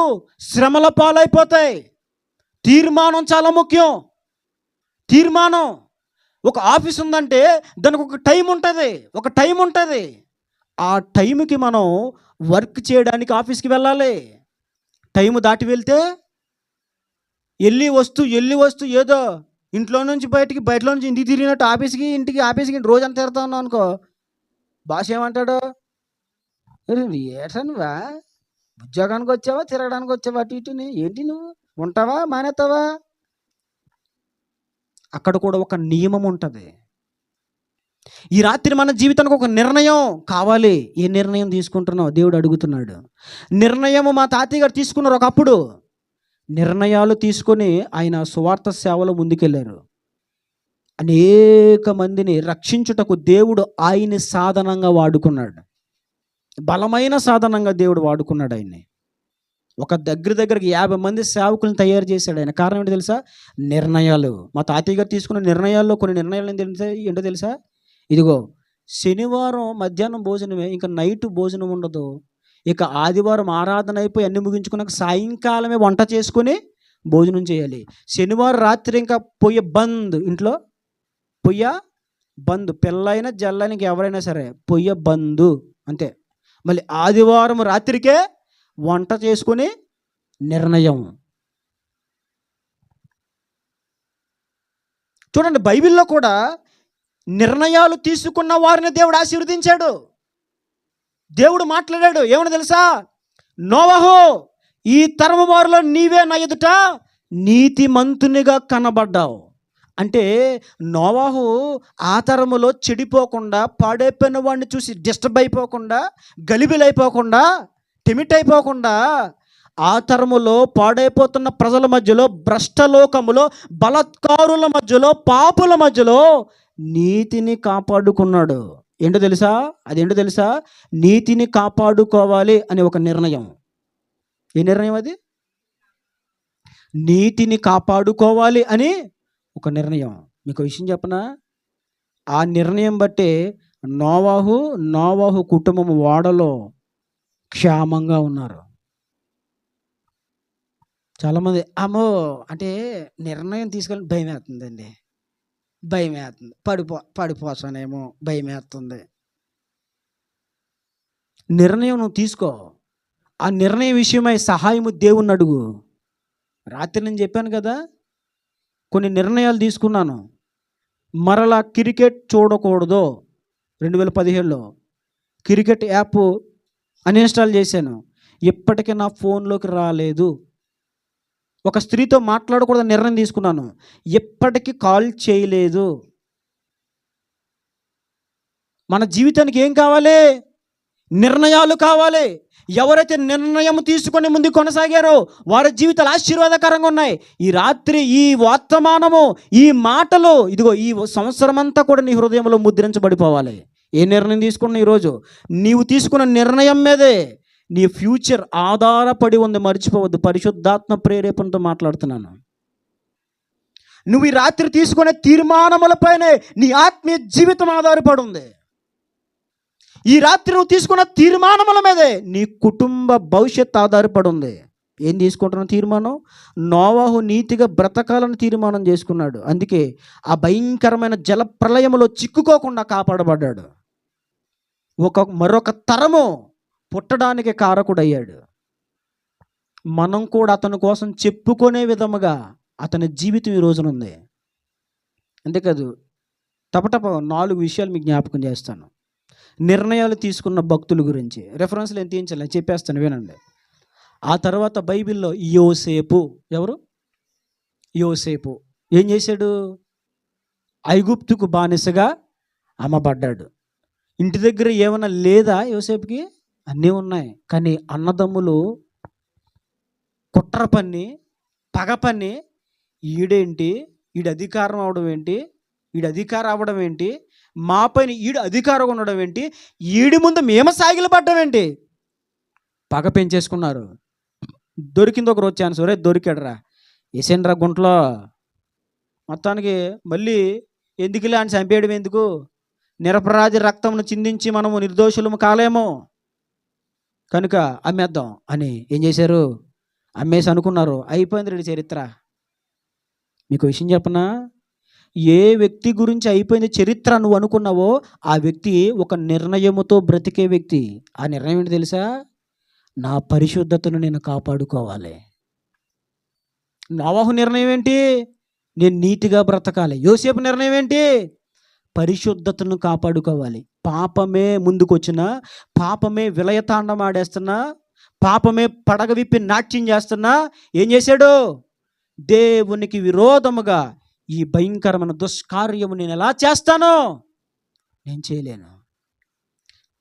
శ్రమల పాలైపోతాయి. తీర్మానం చాలా ముఖ్యం. తీర్మానం. ఒక ఆఫీస్ ఉందంటే దానికి ఒక టైం ఉంటుంది. ఆ టైంకి మనం వర్క్ చేయడానికి ఆఫీస్కి వెళ్ళాలి. టైం దాటి వెళ్తే వెళ్ళి వస్తూ ఏదో ఇంట్లో నుంచి బయటలో నుంచి ఇంటికి తిరిగినట్టు ఆఫీస్కి రోజంతా తిరుగుతా ఉన్నావు అనుకో, బాస్ ఏమంటాడు? ఏటనువా, ఉద్యోగానికి వచ్చావా, తిరగడానికి వచ్చావా, అటు ఇటుని ఏంటి నువ్వు ఉంటావా, మానేస్తావా? అక్కడ కూడా ఒక నియమం ఉంటుంది. ఈ రాత్రి మన జీవితానికి ఒక నిర్ణయం కావాలి. ఏ నిర్ణయం తీసుకుంటున్నావు? దేవుడు అడుగుతున్నాడు. నిర్ణయం మా తాతయ్య గారు తీసుకున్నారు. ఒకప్పుడు నిర్ణయాలు తీసుకొని ఆయన సువార్త సేవలో ముందుకెళ్ళారు. అనేక మందిని రక్షించుటకు దేవుడు ఆయన్ని సాధనంగా వాడుకున్నాడు. బలమైన సాధనంగా దేవుడు వాడుకున్నాడు ఆయన్ని. ఒక దగ్గరికి 50 మంది సేవకులను తయారు చేశాడు ఆయన. కారణం ఏంటో తెలుసా? నిర్ణయాలు. మా తాతయ్య గారు తీసుకున్న నిర్ణయాల్లో కొన్ని నిర్ణయాలు ఏంటో తెలుసా? ఇదిగో, శనివారం మధ్యాహ్నం భోజనమే, ఇంకా నైట్ భోజనం ఉండదు. ఇక ఆదివారం ఆరాధన అయిపోయి అన్ని ముగించుకున్నాక సాయంకాలమే వంట చేసుకొని భోజనం చేయాలి. శనివారం రాత్రి ఇంకా పొయ్య బంద్. ఇంట్లో పొయ్య బంద్. పిల్లైనా జల్లైనా ఎవరైనా సరే పొయ్య బంద్ అంతే. మళ్ళీ ఆదివారం రాత్రికే వంట చేసుకుని నిర్ణయం. చూడండి, బైబిల్లో కూడా నిర్ణయాలు తీసుకున్న వారిని దేవుడు ఆశీర్వదించాడు. దేవుడు మాట్లాడాడు, ఏమని తెలుసా? నోవహు, ఈ తరము వారిలో నీవే నా ఎదుట నీతిమంతునిగా కనబడ్డావు. అంటే నోవహు ఆ తరములో చెడిపోకుండా, పాడైపోయిన వాడిని చూసి డిస్టర్బ్ అయిపోకుండా, గలిబిలైపోకుండా, టెమిట్ అయిపోకుండా, ఆ తరములో పాడైపోతున్న ప్రజల మధ్యలో, భ్రష్టలోకములో, బలత్కారుల మధ్యలో, పాపుల మధ్యలో నీతిని కాపాడుకున్నాడు. ఏంటో తెలుసా? అదేంటో తెలుసా? నీతిని కాపాడుకోవాలి అని ఒక నిర్ణయం. ఏ నిర్ణయం అది? నీతిని కాపాడుకోవాలి అని ఒక నిర్ణయం. మీకు విషయం చెప్పనా? ఆ నిర్ణయం బట్టే నోవాహు కుటుంబం ఓడలో క్షేమంగా ఉన్నారు. చాలామంది అమ్మో అంటే నిర్ణయం తీసుకొని భయం వేస్తుందండి, భయం వేస్తుంది, పడిపోతానేమో భయం వేస్తుంది. నిర్ణయం నువ్వు తీసుకో. ఆ నిర్ణయం విషయమై సహాయము దేవుణ్ణి అడుగు. రాత్రి నేను చెప్పాను కదా, కొన్ని నిర్ణయాలు తీసుకున్నాను. మరలా క్రికెట్ చూడకూడదు. 2017లో క్రికెట్ యాప్ అన్ఇన్స్టాల్ చేశాను. ఇప్పటికీ నా ఫోన్లోకి రాలేదు. ఒక స్త్రీతో మాట్లాడకూడదని నిర్ణయం తీసుకున్నాను, ఎప్పటికీ కాల్ చేయలేదు. మన జీవితానికి ఏం కావాలి? నిర్ణయాలు కావాలి. ఎవరైతే నిర్ణయం తీసుకొని ముందు కొనసాగారో వారి జీవితాలు ఆశీర్వాదకరంగా ఉన్నాయి. ఈ రాత్రి ఈ వర్తమానము, ఈ మాటలు, ఇదిగో ఈ సంవత్సరం అంతా కూడా నీ హృదయంలో ముద్రించబడిపోవాలి. ఏ నిర్ణయం తీసుకున్నా ఈరోజు నీవు తీసుకున్న నిర్ణయం మీదే నీ ఫ్యూచర్ ఆధారపడి ఉంది, మర్చిపోవద్దు. పరిశుద్ధాత్మ ప్రేరేపణతో మాట్లాడుతున్నాను. నువ్వు ఈ రాత్రి తీసుకునే తీర్మానములపైనే నీ ఆత్మీయ జీవితం ఆధారపడి ఉంది. ఈ రాత్రి నువ్వు తీసుకున్న తీర్మానముల మీదే నీ కుటుంబ భవిష్యత్తు ఆధారపడి ఉంది. ఏం తీసుకుంటున్న తీర్మానం? నోవాహు నీతిగా బ్రతకాలని తీర్మానం చేసుకున్నాడు. అందుకే ఆ భయంకరమైన జల ప్రళయంలో చిక్కుకోకుండా కాపాడబడ్డాడు. మరొక తరము పుట్టడానికి కారకుడయ్యాడు. మనం కూడా అతని కోసం చెప్పుకునే విధముగా అతని జీవితం ఈ రోజున ఉంది. అంతేకాదు, టపటప 4 విషయాలు మీకు జ్ఞాపకం చేస్తాను. నిర్ణయాలు తీసుకున్న భక్తుల గురించి రెఫరెన్స్లు ఏం తీయించాలి చెప్పేస్తాను, వినండి. ఆ తర్వాత బైబిల్లో యోసేపు, ఎవరు? యోసేపు ఏం చేశాడు? ఐగుప్తుకు బానిసగా అమ్మబడ్డాడు. ఇంటి దగ్గర ఏమైనా లేదా యోసేపుకి? అన్నీ ఉన్నాయి. కానీ అన్నదమ్ములు కుట్ర పన్ని, పగ పన్ని, ఈడేంటి, ఈడు అధికారం అవడం ఏంటి, ఈడు అధికారం అవ్వడం ఏంటి, మా పైన ఈడు అధికారం ఉండడం ఏంటి, ఈడి ముందు మేము సాగిలు పడ్డం ఏంటి, పగ పెంచేసుకున్నారు. దొరికింది ఒక రోజు ఛాన్స్, ఒరే దొరికాడరా, వేసేండ్రా గుంటలో, మొత్తానికి మళ్ళీ ఎందుకులే అని చంపేయడం ఎందుకు, నిరపరాధి రక్తమును చిందించి మనము నిర్దోషులము కాలేము కనుక అమ్మేద్దాం అని ఏం చేశారు? అమ్మేసి అనుకున్నారు. అయిపోయింది రెడ్డి చరిత్ర. మీకు విషయం చెప్పనా? ఏ వ్యక్తి గురించి అయిపోయింది చరిత్ర నువ్వు అనుకున్నావో ఆ వ్యక్తి ఒక నిర్ణయముతో బ్రతికే వ్యక్తి. ఆ నిర్ణయం ఏంటి తెలుసా? నా పరిశుద్ధతను నేను కాపాడుకోవాలి. నోవాహు నిర్ణయం ఏంటి? నేను నీతిగా బ్రతకాలి. యోసేపు నిర్ణయం ఏంటి? పరిశుద్ధతను కాపాడుకోవాలి. పాపమే ముందుకొచ్చినా, పాపమే విలయతాండం ఆడేస్తున్నా, పాపమే పడగ విప్పి నాట్యం చేస్తున్నా ఏం చేశాడు? దేవునికి విరోధముగా ఈ భయంకరమైన దుష్కార్యము నేను ఎలా చేస్తానో నేను చేయలేను.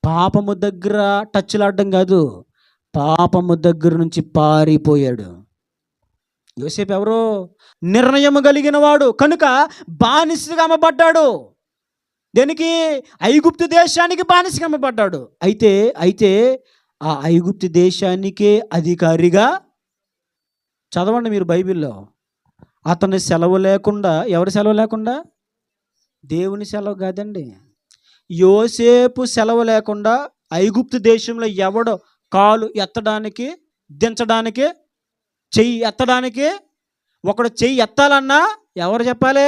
పాపము దగ్గర టచ్లాడడం కాదు, పాపము దగ్గర నుంచి పారిపోయాడు. యోసేపు ఎవరు? నిర్ణయము కలిగిన వాడు కనుక బానిసగా అమ్మబడ్డాడు. దేనికి? ఐగుప్తు దేశానికి బానిసగా అమ్మబడ్డాడు. అయితే ఆ ఐగుప్తు దేశానికే అధికారిగా, చదవండి మీరు బైబిల్లో, అతని సెలవు లేకుండా, ఎవరి సెలవు లేకుండా? దేవుని సెలవు కాదండి. యోసేపు సెలవు లేకుండా ఐగుప్తు దేశంలో ఎవడో కాలు ఎత్తడానికి, దించడానికి, చెయ్యి ఎత్తడానికి, ఒకడు చెయ్యి ఎత్తాలన్నా ఎవరు చెప్పాలి?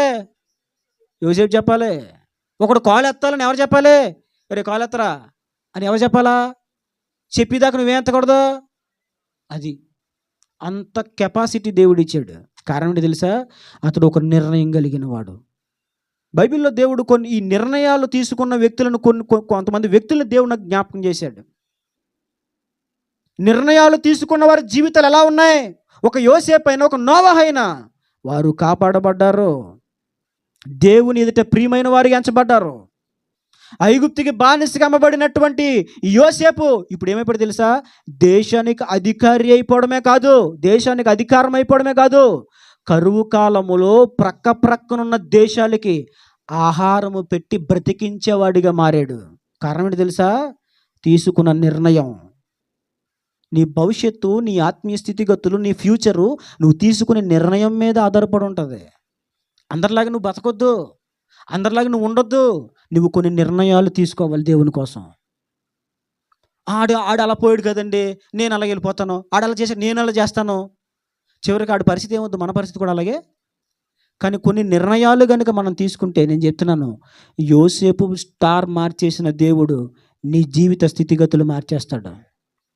యోసేపు చెప్పాలి. ఒకడు కాలు ఎత్తాలని ఎవరు చెప్పాలి? రే కాలు ఎత్తరా అని ఎవరు చెప్పాలా? చెప్పేదాకా నువ్వేం ఎత్తకూడదు. అది అంత కెపాసిటీ దేవుడు ఇచ్చాడు. కారణం ఏంటి తెలుసా? అతడు ఒక నిర్ణయం కలిగిన వాడు. బైబిల్లో దేవుడు కొన్ని ఈ నిర్ణయాలు తీసుకున్న వ్యక్తులను కొంతమంది వ్యక్తులను దేవుడు నాకు జ్ఞాపకం చేశాడు. నిర్ణయాలు తీసుకున్న వారి జీవితాలు ఎలా ఉన్నాయి? ఒక యోసేపు అయినా, ఒక నోవహు అయినా వారు కాపాడబడ్డారు. దేవుని ఎదుట ప్రియమైన వారికి ఎంచబడ్డారు. ఐగుప్తుకి బానిసగా అమ్మబడినటువంటి యోసేపు ఇప్పుడు ఏమైపోయాడు తెలుసా? దేశానికి అధికారి అయిపోవడమే కాదు, దేశానికి అధికారం అయిపోవడమే కాదు, కరువు కాలములో ప్రక్కనున్న దేశాలకి ఆహారము పెట్టి బ్రతికించేవాడిగా మారాడు. కారణం ఏంటి తెలుసా? తీసుకున్న నిర్ణయం. నీ భవిష్యత్తు, నీ ఆత్మీయ స్థితిగతులు, నీ ఫ్యూచరు నువ్వు తీసుకునే నిర్ణయం మీద ఆధారపడి ఉంటుంది. అందరిలాగా నువ్వు బతకొద్దు, అందరిలాగా నువ్వు ఉండొద్దు. నువ్వు కొన్ని నిర్ణయాలు తీసుకోవాలి దేవుని కోసం. ఆడు అలా పోయాడు కదండి, నేను అలా వెళ్ళిపోతాను, ఆడు అలా చేసి నేను అలా చేస్తాను. చివరికి ఆడి పరిస్థితి ఏమవుద్దు, మన పరిస్థితి కూడా అలాగే. కానీ కొన్ని నిర్ణయాలు కనుక మనం తీసుకుంటే, నేను చెప్తున్నాను, యోసేపు స్టార్ మార్చేసిన దేవుడు నీ జీవిత స్థితిగతులు మార్చేస్తాడు.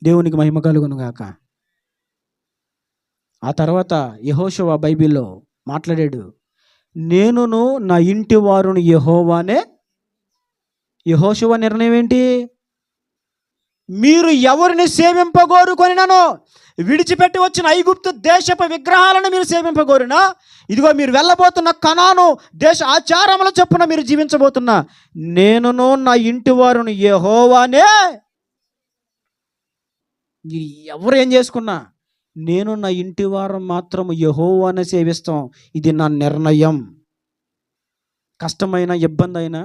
దేవునికి మహిమ కలుగును గాక. ఆ తర్వాత యెహోషువ బైబిల్లో మాట్లాడాడు, నేనును నా ఇంటి వారును యెహోవానే. యెహోషువ నిర్ణయం ఏంటి? మీరు ఎవరిని సేవింపగోరుకొనినను, విడిచిపెట్టి వచ్చిన ఐగుప్తు దేశపు విగ్రహాలను మీరు సేవింపగోరినా, ఇదిగో మీరు వెళ్ళబోతున్న కనాను దేశ ఆచారముల చొప్పున మీరు జీవించబోతున్న నేనును నా ఇంటి వారును యెహోవానే. మీరు ఎవరు ఏం చేసుకున్నా, నేను నా ఇంటి వారు మాత్రం యెహోవానే సేవిస్తాం. ఇది నా నిర్ణయం. కష్టమైన, ఇబ్బంది అయినా,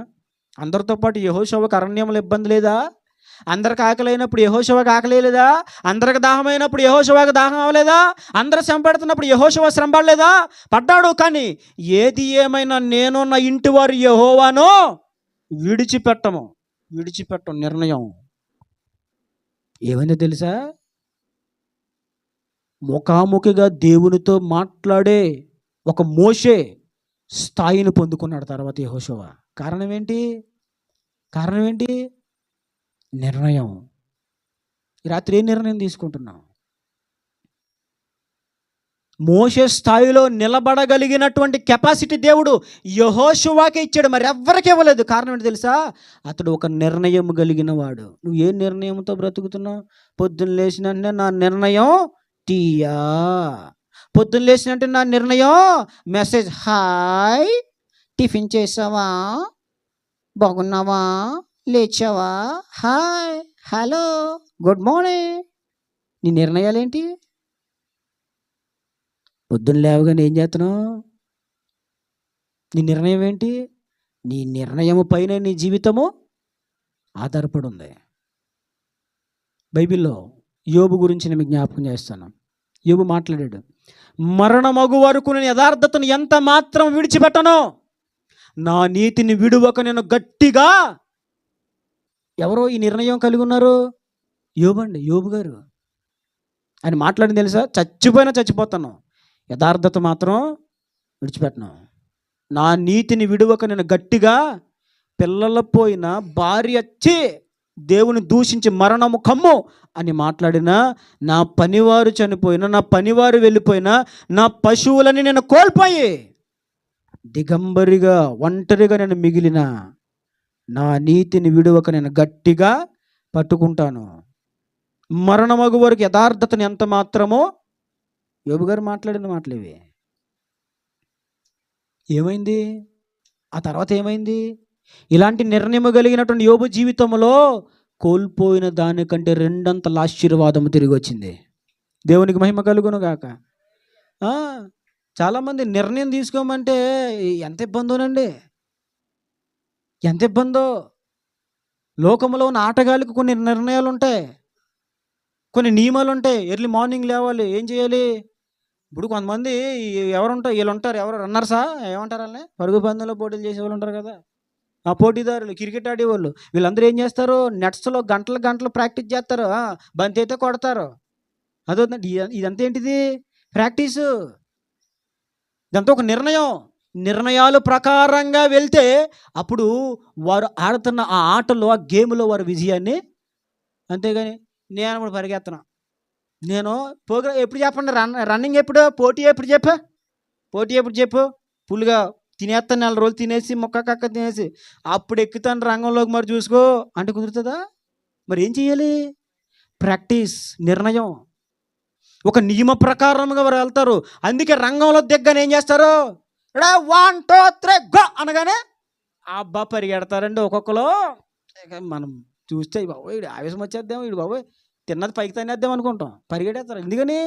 అందరితో పాటు యెహోషువకు అరణ్యంలో ఇబ్బంది లేదా? అందరికి ఆకలి అయినప్పుడు యెహోషువకు ఆకలి లేదా? అందరికి దాహమైనప్పుడు యెహోషువకు దాహం అవ్వలేదా? అందరూ శ్రమ పడుతున్నప్పుడు యెహోషువ శ్రమ పడలేదా? పడ్డాడు. కానీ ఏది ఏమైనా నేను నా ఇంటి వారు యెహోవాను విడిచిపెట్టం నిర్ణయం. ఏమైందో తెలుసా? ముఖాముఖిగా దేవునితో మాట్లాడే ఒక మోషే స్థాయిని పొందుకున్నాడు తర్వాత యెహోషువ. కారణం ఏంటి? నిర్ణయం. ఈ రాత్రి ఏ నిర్ణయం తీసుకుంటున్నావు? మోషే స్థాయిలో నిలబడగలిగినటువంటి కెపాసిటీ దేవుడు యెహోషువకే ఇచ్చాడు, మరి ఎవ్వరికి ఇవ్వలేదు. కారణం ఏంటి తెలుసా? అతడు ఒక నిర్ణయం కలిగిన వాడు. నువ్వు ఏ నిర్ణయంతో బ్రతుకుతున్నావు? పొద్దున్న లేచినంటే నా నిర్ణయం టీయా, పొద్దున్న లేచినంటే నా నిర్ణయం మెసేజ్, హాయ్ టిఫిన్ చేసావా, బాగున్నావా, లేచావా, హాయ్ హలో గుడ్ మార్నింగ్. నీ నిర్ణయాలు ఏంటి? పొద్దున్న లేవగానే ఏం చేస్తున్నావు? నీ నిర్ణయం ఏంటి? నీ నిర్ణయము పైన నీ జీవితము ఆధారపడి ఉంది. బైబిల్లో యోబు గురించి నేను జ్ఞాపకం చేస్తాను. యోబు మాట్లాడాడు, మరణమగు వరకు నేను యథార్థతను ఎంత మాత్రం విడిచిపెట్టను, నా నీతిని విడువక నేను గట్టిగా. ఎవరో ఈ నిర్ణయం కలిగి ఉన్నారు? యోబు గారు. ఆయన మాట్లాడింది తెలుసా? చచ్చిపోతాను, యథార్థత మాత్రం విడిచిపెట్టను, నా నీతిని విడువక నేను గట్టిగా. పిల్లల పోయిన భార్య వచ్చి దేవుని దూషించి మరణము కమ్ము అని మాట్లాడినా, నా పనివారు చనిపోయినా, నా పనివారు వెళ్ళిపోయినా, నా పశువులని నేను కోల్పోయి దిగంబరిగా ఒంటరిగా నేను మిగిలిన, నా నీతిని విడువక నేను గట్టిగా పట్టుకుంటాను. మరణమగు వరకు యథార్థతని ఎంత మాత్రమో. యోబు గారు మాట్లాడిన మాటలు ఇవి. ఏమైంది? ఆ తర్వాత ఏమైంది? ఇలాంటి నిర్ణయం కలిగినటువంటి యోబు జీవితంలో కోల్పోయిన దానికంటే రెండంతల ఆశీర్వాదము తిరిగి వచ్చింది. దేవునికి మహిమ కలుగును గాక. చాలామంది నిర్ణయం తీసుకోమంటే ఎంత ఇబ్బందో. లోకంలో ఉన్న ఆటగాళ్ళకి కొన్ని నిర్ణయాలు ఉంటాయి, కొన్ని నియమాలు ఉంటాయి. ఎర్లీ మార్నింగ్ లేవాలి, ఏం చేయాలి? ఇప్పుడు కొంతమంది వీళ్ళు ఉంటారు, ఎవరు రన్నర్సా ఏమంటారు వాళ్ళని, పరుగు పందెంలో పోటీలు చేసే వాళ్ళు ఉంటారు కదా, ఆ పోటీదారులు, క్రికెట్ ఆడేవాళ్ళు, వీళ్ళందరూ ఏం చేస్తారు? నెట్స్లో గంటలు ప్రాక్టీస్ చేస్తారు, బంతి అయితే కొడతారు. ఇదంతా ఏంటిది? ప్రాక్టీసు. ఇదంతా ఒక నిర్ణయాలు ప్రకారంగా వెళ్తే అప్పుడు వారు ఆడుతున్న ఆ ఆటలో, ఆ గేమ్లో వారి విజయాన్ని. అంతేగాని నేను ఇప్పుడు పరిగెత్తను, నేను ప్రోగ్రామ్ ఎప్పుడు చెప్పండి, రన్నింగ్ ఎప్పుడు, పోటీ ఎప్పుడు చెప్పు ఫుల్గా తినేస్తాను 4 రోజులు తినేసి మొక్క కక్క తినేసి అప్పుడు ఎక్కుతాను రంగంలోకి మరి చూసుకో అంటే కుదురుతుందా? మరి ఏం చెయ్యాలి? ప్రాక్టీస్, నిర్ణయం, ఒక నియమ ప్రకారంగా వారు వెళ్తారు. అందుకే రంగంలో దిగ్గానే ఏం చేస్తారు? 1 2 3 గో అనగానే అబ్బా పరిగెడతారండి ఒక్కొక్కరు. మనం చూస్తే బాబోయ్ వీడు ఆవేశం వచ్చేద్దాం, వీడు బాబోయ్ తిన్నది పైకి తనేద్దాం అనుకుంటాం. పరిగెడతారు. ఎందుకని?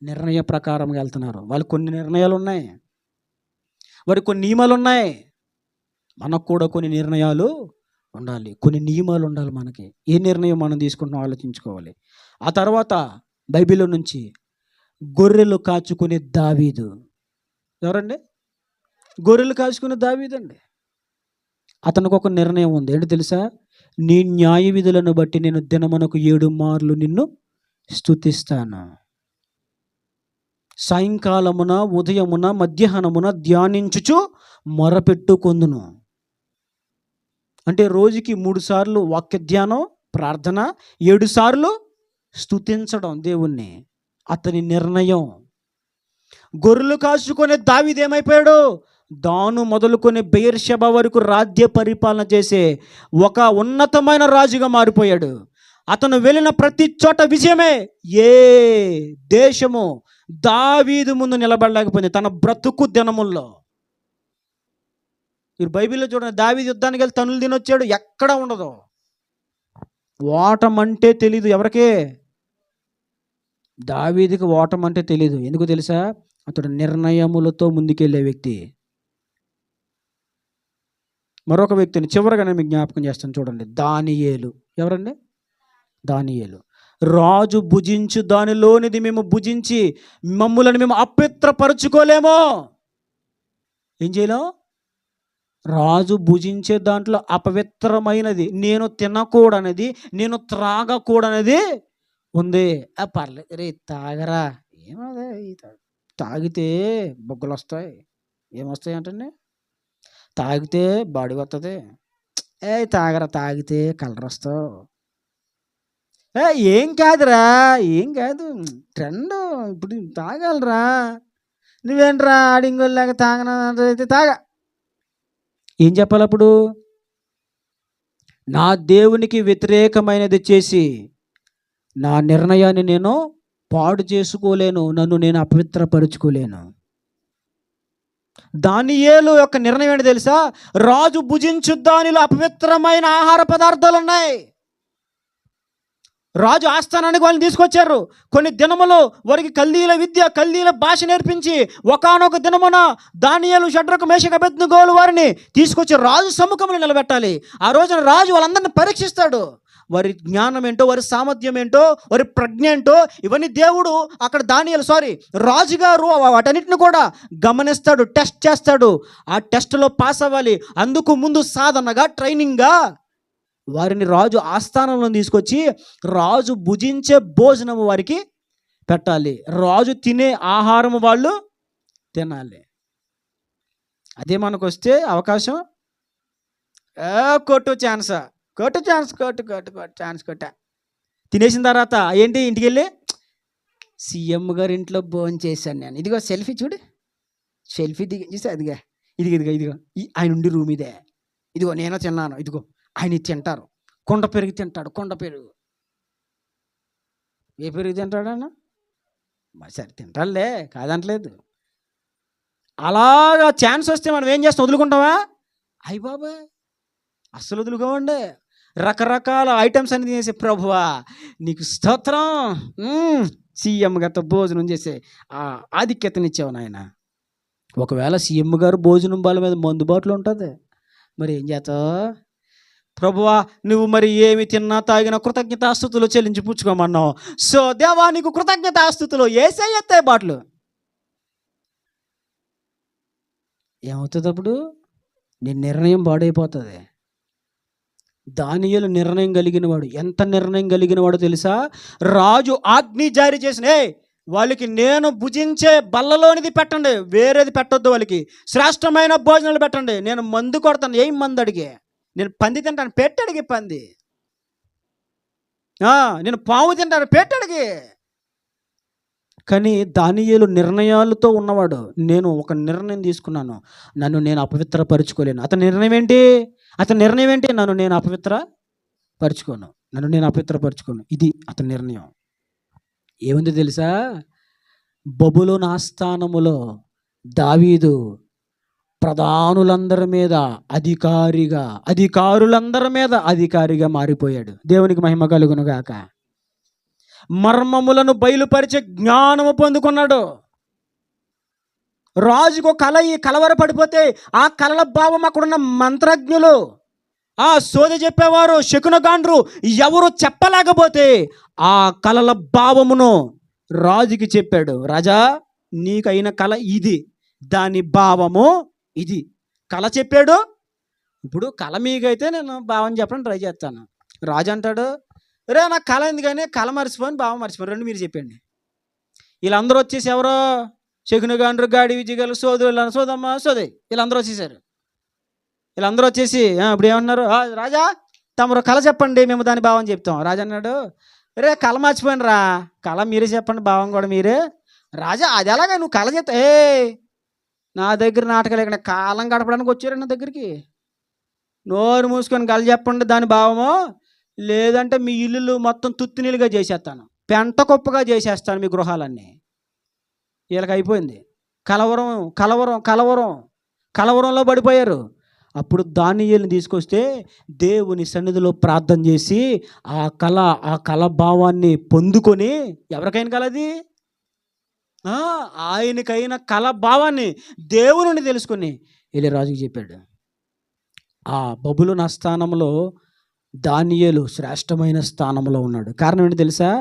నిర్ణయ ప్రకారంగా వెళ్తున్నారు. వాళ్ళు కొన్ని నిర్ణయాలు ఉన్నాయి, వారికి కొన్ని నియమాలు ఉన్నాయి. మనకు కూడా కొన్ని నిర్ణయాలు ఉండాలి, కొన్ని నియమాలు ఉండాలి మనకి. ఏ నిర్ణయం మనం తీసుకుంటున్నాం ఆలోచించుకోవాలి. ఆ తర్వాత బైబిల్లో నుంచి గొర్రెలు కాచుకునే దావీదు. ఎవరండి? గొర్రెలు కాచుకునే దావీదు అండి. అతనికి ఒక నిర్ణయం ఉంది. ఏంటి తెలుసా? నీ న్యాయ విధులను బట్టి నేను దినమునకు 7 మార్లు నిన్ను స్తుతిస్తాను. సాయంకాలమున, ఉదయమున, మధ్యాహ్నమున ధ్యానించుచు మొరపెట్టుకొందును. అంటే రోజుకి 3 సార్లు వాక్య ధ్యానం, ప్రార్థన, 7 సార్లు స్తుతించడం దేవుణ్ణి. అతని నిర్ణయం. గొర్రెలు కాచుకునే దావీదు ఏమైపోయాడు? దాను మొదలుకొని బెయేర్షెబా వరకు రాజ్య పరిపాలన చేసే ఒక ఉన్నతమైన రాజుగా మారిపోయాడు. అతను వెళ్ళిన ప్రతి చోట విజయమే. ఏ దేశము దావీదు ముందు నిలబడలేకపోయింది తన బ్రతుకు దినముల్లో. మీరు బైబిల్లో చూడండి, దావీదు యుద్ధానికి వెళ్ళి తనులు తినొచ్చాడు, ఎక్కడ ఉండదు. ఓటం అంటే తెలీదు ఎవరికే? దావీదుకి ఓటం అంటే తెలీదు. ఎందుకు తెలుసా? అతడు నిర్ణయములతో ముందుకెళ్ళే వ్యక్తి. మరొక వ్యక్తిని చివరిగా నేను మీకు జ్ఞాపకం చేస్తాను, చూడండి. దానియేలు. ఎవరండి? దానియేలు. రాజు భుజించు దానిలోనిది మేము భుజించి మమ్ములను మేము అపవిత్రపరుచుకోలేమో. ఏం చేయలేం? రాజు భుజించే దాంట్లో అపవిత్రమైనది, నేను తినకూడనిది, నేను త్రాగకూడనిది ఉంది. పర్లేదు రే తాగరా, ఏమదే తాగితే బొగ్గలు వస్తాయి. ఏమొస్తాయి అంటే తాగితే బాడీ వస్తుంది. తాగరా, తాగితే కలర్ వస్తావు. ఏం కాదురా, ఏం కాదు, ట్రెండ్ ఇప్పుడు తాగలరా. నువ్వేంట్రా ఆడింగోళ్ళలాగా తాగనైతే తాగా. ఏం చెప్పాలి అప్పుడు? నా దేవునికి వ్యతిరేకమైనది చేసి నా నిర్ణయాన్ని నేను పాడు చేసుకోలేను, నన్ను నేను అపవిత్రపరుచుకోలేను. దానియేలు యొక్క నిర్ణయం ఏంటి తెలుసా? రాజు భుజించు దానిలో అపవిత్రమైన ఆహార పదార్థాలు ఉన్నాయి. రాజు ఆస్థానానికి వాళ్ళని తీసుకొచ్చారు. కొన్ని దినములు వారికి కల్దీల విద్య, కల్దీల భాష నేర్పించి ఒకానొక దినమున దానియేలు, షడ్రకు, మేషకు, అబేద్నెగోలు వారిని తీసుకొచ్చి రాజు సముఖంలో నిలబెట్టాలి. ఆ రోజున రాజు వాళ్ళందరినీ పరీక్షిస్తాడు. వారి జ్ఞానం ఏంటో, వారి సామర్థ్యం ఏంటో, వారి ప్రజ్ఞ ఏంటో ఇవన్నీ దేవుడు అక్కడ రాజుగారు వాటన్నిటిని కూడా గమనిస్తాడు, టెస్ట్ చేస్తాడు. ఆ టెస్ట్లో పాస్ అవ్వాలి. అందుకు ముందు సాధనగా, ట్రైనింగ్గా వారిని రాజు ఆస్థానంలో తీసుకొచ్చి రాజు భుజించే భోజనము వారికి పెట్టాలి. రాజు తినే ఆహారము వాళ్ళు తినాలి. అదే మనకు వస్తే అవకాశం కొట్టు ఛాన్స్ కొట్టా తినేసిన తర్వాత ఏంటి, ఇంటికి వెళ్ళి సీఎం గారి ఇంట్లో భోజనం చేశాను నేను, ఇదిగో సెల్ఫీ చూడు, సెల్ఫీ దిగి చూసా, అదిగా ఇదిగో ఆయన ఉండి రూమ్ ఇదే, ఇదిగో నేను తిన్నాను, ఇదిగో ఆయన తింటారు. కొండ పెరుగు తింటాడు, కొండ పెరుగు. ఏ పెరుగు తింటాడన్నా? సరే తింటాడులే, కాదంటలేదు. అలాగా ఛాన్స్ వస్తే మనం ఏం చేస్తాం? వదులుకుంటావా? అయ్య బాబాయ్ అస్సలు వదులుకోవండి. రకరకాల ఐటమ్స్ అన్ని తినేసి ప్రభువా నీకు స్తోత్రం, సీఎం గారితో భోజనం చేసే ఆధిక్యతనిచ్చావు నాయన. ఒకవేళ సీఎం గారు భోజనం బాల మీద మందుబాటులో ఉంటుంది, మరి ఏం చేస్తావు? ప్రభువా నువ్వు మరి ఏమి తిన్నా తాగినా కృతజ్ఞతాస్తుతులు చెల్లించి పుచ్చుకోమన్నావు. సో దేవా నీకు కృతజ్ఞతాస్తుతులు ఏసయ్యత్తాయి బాటలు. ఏమవుతుంది అప్పుడు? నీ నిర్ణయం పాడైపోతుంది. దానియేలు నిర్ణయం కలిగిన వాడు. ఎంత నిర్ణయం కలిగిన వాడు తెలుసా? రాజు ఆజ్ఞ జారీ చేసిన వాళ్ళకి నేను భుజించే బల్లలోనిది పెట్టండి, వేరేది పెట్టొద్దు, వాళ్ళకి శ్రేష్టమైన భోజనాలు పెట్టండి. నేను మందు కొడతాను. ఏం మందు అడిగే? నేను పంది తింటాను, పెట్టడిగి పంది. నేను పాము తింటాను, పెట్టడిగి. కానీ దానియేలు నిర్ణయాలతో ఉన్నవాడు. నేను ఒక నిర్ణయం తీసుకున్నాను, నన్ను నేను అపవిత్రపరుచుకోలేను. అతని నిర్ణయం ఏంటి? నన్ను నేను అపవిత్రపరుచుకోను. ఇది అతని నిర్ణయం. ఏముంది తెలుసా? బబులోను ఆస్థానములో దావీదు ప్రధానులందరి మీద అధికారులందరి మీద అధికారిగా మారిపోయాడు. దేవునికి మహిమ కలుగును గాక. మర్మములను బయలుపరిచే జ్ఞానము పొందుకున్నాడు. రాజుకు కల కలవరపడిపోతే ఆ కలల భావం అక్కడున్న మంత్రజ్ఞులు, ఆ సోది చెప్పేవారు, శకునగాండ్రు ఎవరు చెప్పలేకపోతే ఆ కలల భావమును రాజుకి చెప్పాడు. రాజా, నీకైన కల ఇది, దాని భావము ఇది. కళ చెప్పాడు. ఇప్పుడు కళ మీకైతే నేను భావం చెప్పడానికి ట్రై చేస్తాను. రాజు అంటాడు, రే నాకు కళ అయింది కానీ కళ మర్చిపోయి భావం మర్చిపోయి, రెండు మీరు చెప్పండి. వీళ్ళందరూ వచ్చేసి ఎవరో శకునగాండ్రు, గాడి విజయగారు, సోదమ్మ సోదయ్ వీళ్ళందరూ వచ్చేసారు. వీళ్ళందరూ వచ్చేసి ఇప్పుడు ఏమన్నారు? రాజా, తమరు కళ చెప్పండి, మేము దాని భావం చెప్తాం. రాజా అన్నాడు, రే కళ మర్చిపోయిన రా, కళ మీరే చెప్పండి, భావం కూడా మీరే. రాజా, అది ఎలాగా నువ్వు కళ చెప్తా? నా దగ్గర నాటకాలు ఇక్కడ కాలం గడపడానికి వచ్చారు నా దగ్గరికి. నోరు మూసుకొని కళ చెప్పండి దాని భావము, లేదంటే మీ ఇల్లులు మొత్తం తుత్తినీలుగా చేసేస్తాను, పెంట కుప్పగా చేసేస్తాను మీ గృహాలన్నీ. వీళ్ళకి అయిపోయింది. కలవరంలో పడిపోయారు. అప్పుడు దానియేలుని తీసుకొస్తే దేవుని సన్నిధిలో ప్రార్థన చేసి ఆ కళ భావాన్ని పొందుకొని, ఎవరికైనా కలది? ఆయనకైన కళ భావాన్ని దేవుని తెలుసుకొని వెళ్ళి రాజుకి చెప్పాడు. ఆ బబులోను ఆస్థానంలో దానియేలు శ్రేష్టమైన స్థానంలో ఉన్నాడు. కారణం ఏంటి తెలుసా?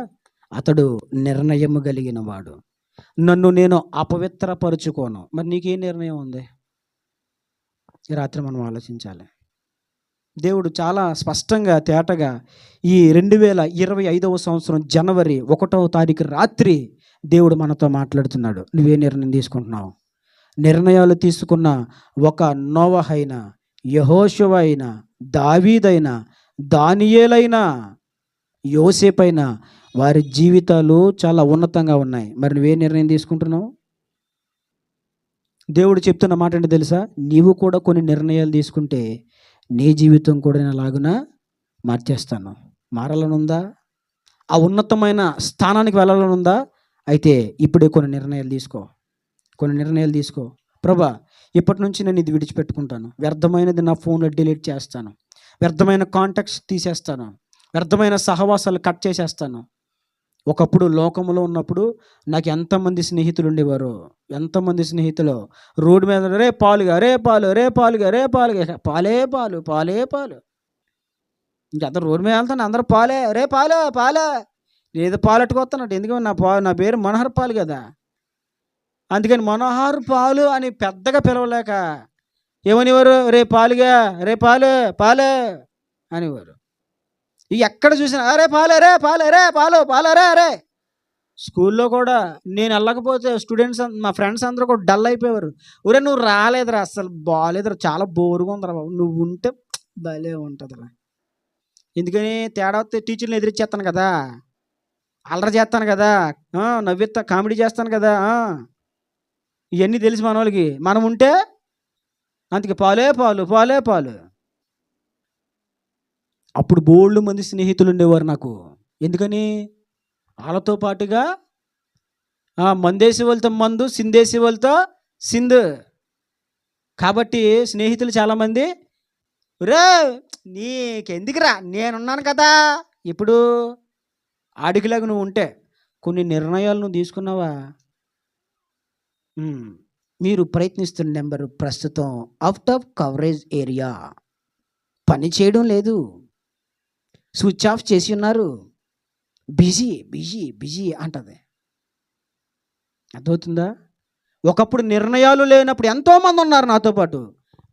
అతడు నిర్ణయం కలిగిన వాడు. నన్ను నేను అపవిత్రపరుచుకోను. మరి నీకేం నిర్ణయం ఉంది? ఈ రాత్రి మనం ఆలోచించాలి. దేవుడు చాలా స్పష్టంగా తేటగా ఈ 2025వ సంవత్సరం జనవరి 1వ తారీఖు రాత్రి దేవుడు మనతో మాట్లాడుతున్నాడు. నువ్వే నిర్ణయం తీసుకుంటున్నావు? నిర్ణయాలు తీసుకున్న ఒక నోవహు అయినా, యెహోషువ అయినా, దావీదైనా, దానియేలైనా, యోసేపైనా వారి జీవితాలు చాలా ఉన్నతంగా ఉన్నాయి. మరి నువ్వే నిర్ణయం తీసుకుంటున్నావు? దేవుడు చెప్తున్న మాట ఏంటి తెలుసా? నీవు కూడా కొన్ని నిర్ణయాలు తీసుకుంటే నీ జీవితం కూడా నేను అలాగున మార్చేస్తాను. మారాలనుందా? ఆ ఉన్నతమైన స్థానానికి వెళ్ళాలనుందా? అయితే ఇప్పుడే కొన్ని నిర్ణయాలు తీసుకో. ప్రభా, ఇప్పటి నుంచి నేను ఇది విడిచిపెట్టుకుంటాను. వ్యర్థమైనది నా ఫోన్లో డిలీట్ చేస్తాను. వ్యర్థమైన కాంటాక్ట్స్ తీసేస్తాను. వ్యర్థమైన సహవాసాలు కట్ చేసేస్తాను. ఒకప్పుడు లోకంలో ఉన్నప్పుడు నాకు ఎంతమంది స్నేహితులు ఉండేవారు, రోడ్డు మీద రే పాలుగా, పాలే. ఇంకందరూ రోడ్డు మీద వెళ్తాను, అందరూ పాలే, రే పాలే. ఏదో పాలెట్టుకొస్తానట్టు. ఎందుకంటే నా పేరు మనోహర్ పాలు కదా, అందుకని మనోహర్ పాలు అని పెద్దగా పిలవలేక ఏమనేవారు? రే పాలుగా, రే పాలే అనేవారు. ఎక్కడ చూసినా అరే పాలే. స్కూల్లో కూడా నేను వెళ్ళకపోతే స్టూడెంట్స్, మా ఫ్రెండ్స్ అందరూ కూడా డల్ అయిపోయేవారు. ఒరే నువ్వు రాలేదురా, అసలు బాగాలేదురా, చాలా బోరుగా ఉందిరా బాబు, నువ్వు ఉంటే భలే ఉంటుందిరా. ఎందుకని? తేడా వస్తే టీచర్ని ఎదిరిచ్చేస్తాను కదా, అల్లరి చేస్తాను కదా, నవ్విస్తా, కామెడీ చేస్తాను కదా, ఇవన్నీ తెలిసి మన వాళ్ళకి. మనం ఉంటే అందుకే పాలే. అప్పుడు బోల్డ్ మంది స్నేహితులు ఉండేవారు నాకు. ఎందుకని? వాళ్ళతో పాటుగా మందేసి వాళ్ళతో మందు, సిందేసి వాళ్ళతో సింధు. కాబట్టి స్నేహితులు చాలామంది, రే నీకెందుకురా, నేనున్నాను కదా. ఇప్పుడు ఆడికిలాగా నువ్వు ఉంటే కొన్ని నిర్ణయాలు నువ్వు తీసుకున్నావా? మీరు ప్రయత్నిస్తున్న నెంబర్ ప్రస్తుతం అవుట్ ఆఫ్ కవరేజ్ ఏరియా, పని చేయడం లేదు, స్విచ్ ఆఫ్ చేసి ఉన్నారు, బిజీ అంటది. అర్థమవుతుందా? ఒకప్పుడు నిర్ణయాలు లేనప్పుడు ఎంతోమంది ఉన్నారు నాతో పాటు.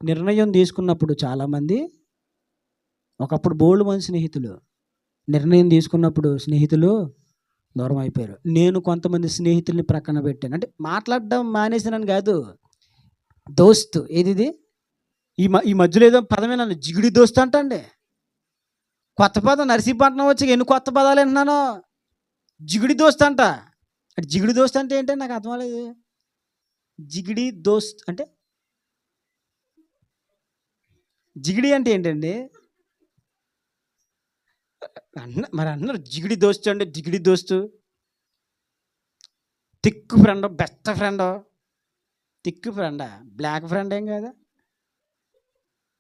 నిర్ణయం తీసుకున్నప్పుడు చాలామంది, ఒకప్పుడు బోల్డ్ మంది స్నేహితులు, నిర్ణయం తీసుకున్నప్పుడు స్నేహితులు దూరం అయిపోయారు. నేను కొంతమంది స్నేహితుల్ని ప్రక్కన పెట్టాను. అంటే మాట్లాడడం మానేసినాను కాదు, దోస్త్. ఏది ఈ మధ్యలో ఏదో పదమే, నన్ను జిగిడి దోస్త్ అంటండి. కొత్త పదం, నర్సీపట్నం వచ్చి ఎన్ని కొత్త పదాలు వింటున్నాను. జిగిడి దోస్త్ అంట. అంటే జిగిడి దోస్త్ అంటే ఏంటంటే నాకు అర్థం అవ్వలేదు. జిగిడి దోస్త్ అంటే జిగిడి అంటే ఏంటండి? మరి అన్నారు జిగిడి దోస్త్ అంటే జిగిడి దోస్తు thick friend, best friend. Thick ఫ్రెండా? బ్లాక్ ఫ్రెండ్ ఏం కాదా?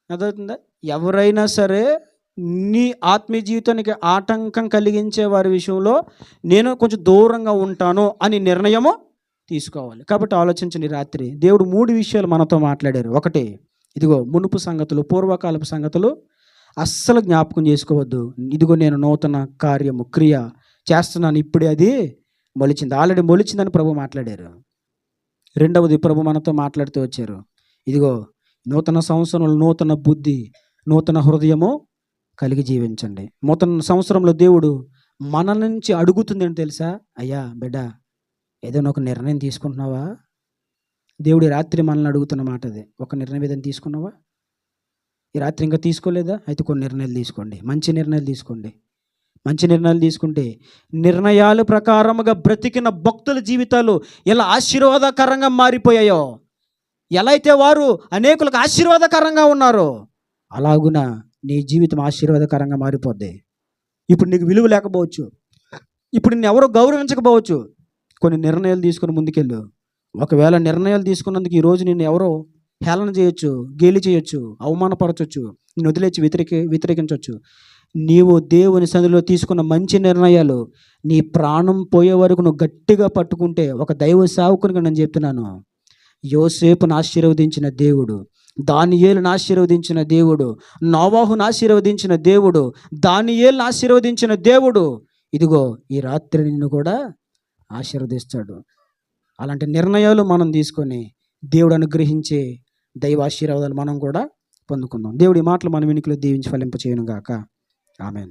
అదవుతుందా? ఎవరైనా సరే నీ ఆత్మీయ జీవితానికి ఆటంకం కలిగించే వారి విషయంలో నేను కొంచెం దూరంగా ఉంటాను అని నిర్ణయము తీసుకోవాలి. కాబట్టి ఆలోచించండి, రాత్రి దేవుడు 3 విషయాలు మనతో మాట్లాడారు. ఒకటి, ఇదిగో మునుపు సంగతులు, పూర్వకాలపు సంగతులు అస్సలు జ్ఞాపకం చేసుకోవద్దు. ఇదిగో నేను నూతన కార్యము క్రియ చేస్తున్నాను, ఇప్పుడే అది మొలిచింది, ఆల్రెడీ మొలిచిందని ప్రభు మాట్లాడారు. రెండవది, ప్రభు మనతో మాట్లాడుతూ వచ్చారు, ఇదిగో నూతన సంవత్సరంలో నూతన బుద్ధి, నూతన హృదయము కలిగి జీవించండి. నూతన సంవత్సరంలో దేవుడు మన నుంచి అడుగుతుంది ఏంటి తెలుసా? అయ్యా బిడ్డ, ఏదైనా ఒక నిర్ణయం తీసుకుంటున్నావా? దేవుడి రాత్రి మనల్ని అడుగుతున్న మాట అది. ఒక నిర్ణయం ఏదైనా తీసుకున్నావా? ఈ రాత్రి ఇంకా తీసుకోలేదా? అయితే కొన్ని నిర్ణయాలు తీసుకోండి, మంచి నిర్ణయాలు తీసుకోండి. మంచి నిర్ణయాలు తీసుకుంటే నిర్ణయాల ప్రకారముగా బ్రతికిన భక్తుల జీవితాలు ఎలా ఆశీర్వాదకరంగా మారిపోయాయో, ఎలా అయితే వారు అనేకులకు ఆశీర్వాదకరంగా ఉన్నారో, అలాగున నీ జీవితం ఆశీర్వాదకరంగా మారిపోద్ది. ఇప్పుడు నీకు విలువ లేకపోవచ్చు, ఇప్పుడు నిన్ను ఎవరో గౌరవించకపోవచ్చు. కొన్ని నిర్ణయాలు తీసుకుని ముందుకెళ్ళు. ఒకవేళ నిర్ణయాలు తీసుకున్నందుకు ఈరోజు నిన్ను ఎవరో హేళన చేయొచ్చు, గేలి చేయొచ్చు, అవమానపరచవచ్చు, నిన్ను వదిలేసి వ్యతిరేకించవచ్చు. నీవు దేవుని సన్నిధిలో తీసుకున్న మంచి నిర్ణయాలు నీ ప్రాణం పోయే వరకు నువ్వు గట్టిగా పట్టుకుంటే, ఒక దైవ సేవకునిగా నేను చెప్తున్నాను, యోసేపును ఆశీర్వదించిన దేవుడు, దానియేలును ఆశీర్వదించిన దేవుడు, నోవాహును ఆశీర్వదించిన దేవుడు, దానియేలును ఆశీర్వదించిన దేవుడు, ఇదిగో ఈ రాత్రి నిన్ను కూడా ఆశీర్వదిస్తాడు. అలాంటి నిర్ణయాలు మనం తీసుకొని దేవుడు అనుగ్రహించే దైవ ఆశీర్వాదాలు మనం కూడా పొందుకుందాం. దేవుడి మాటలు మన వెనుకలో దీవించి ఫలింపచేయును గాక. ఆమేన్.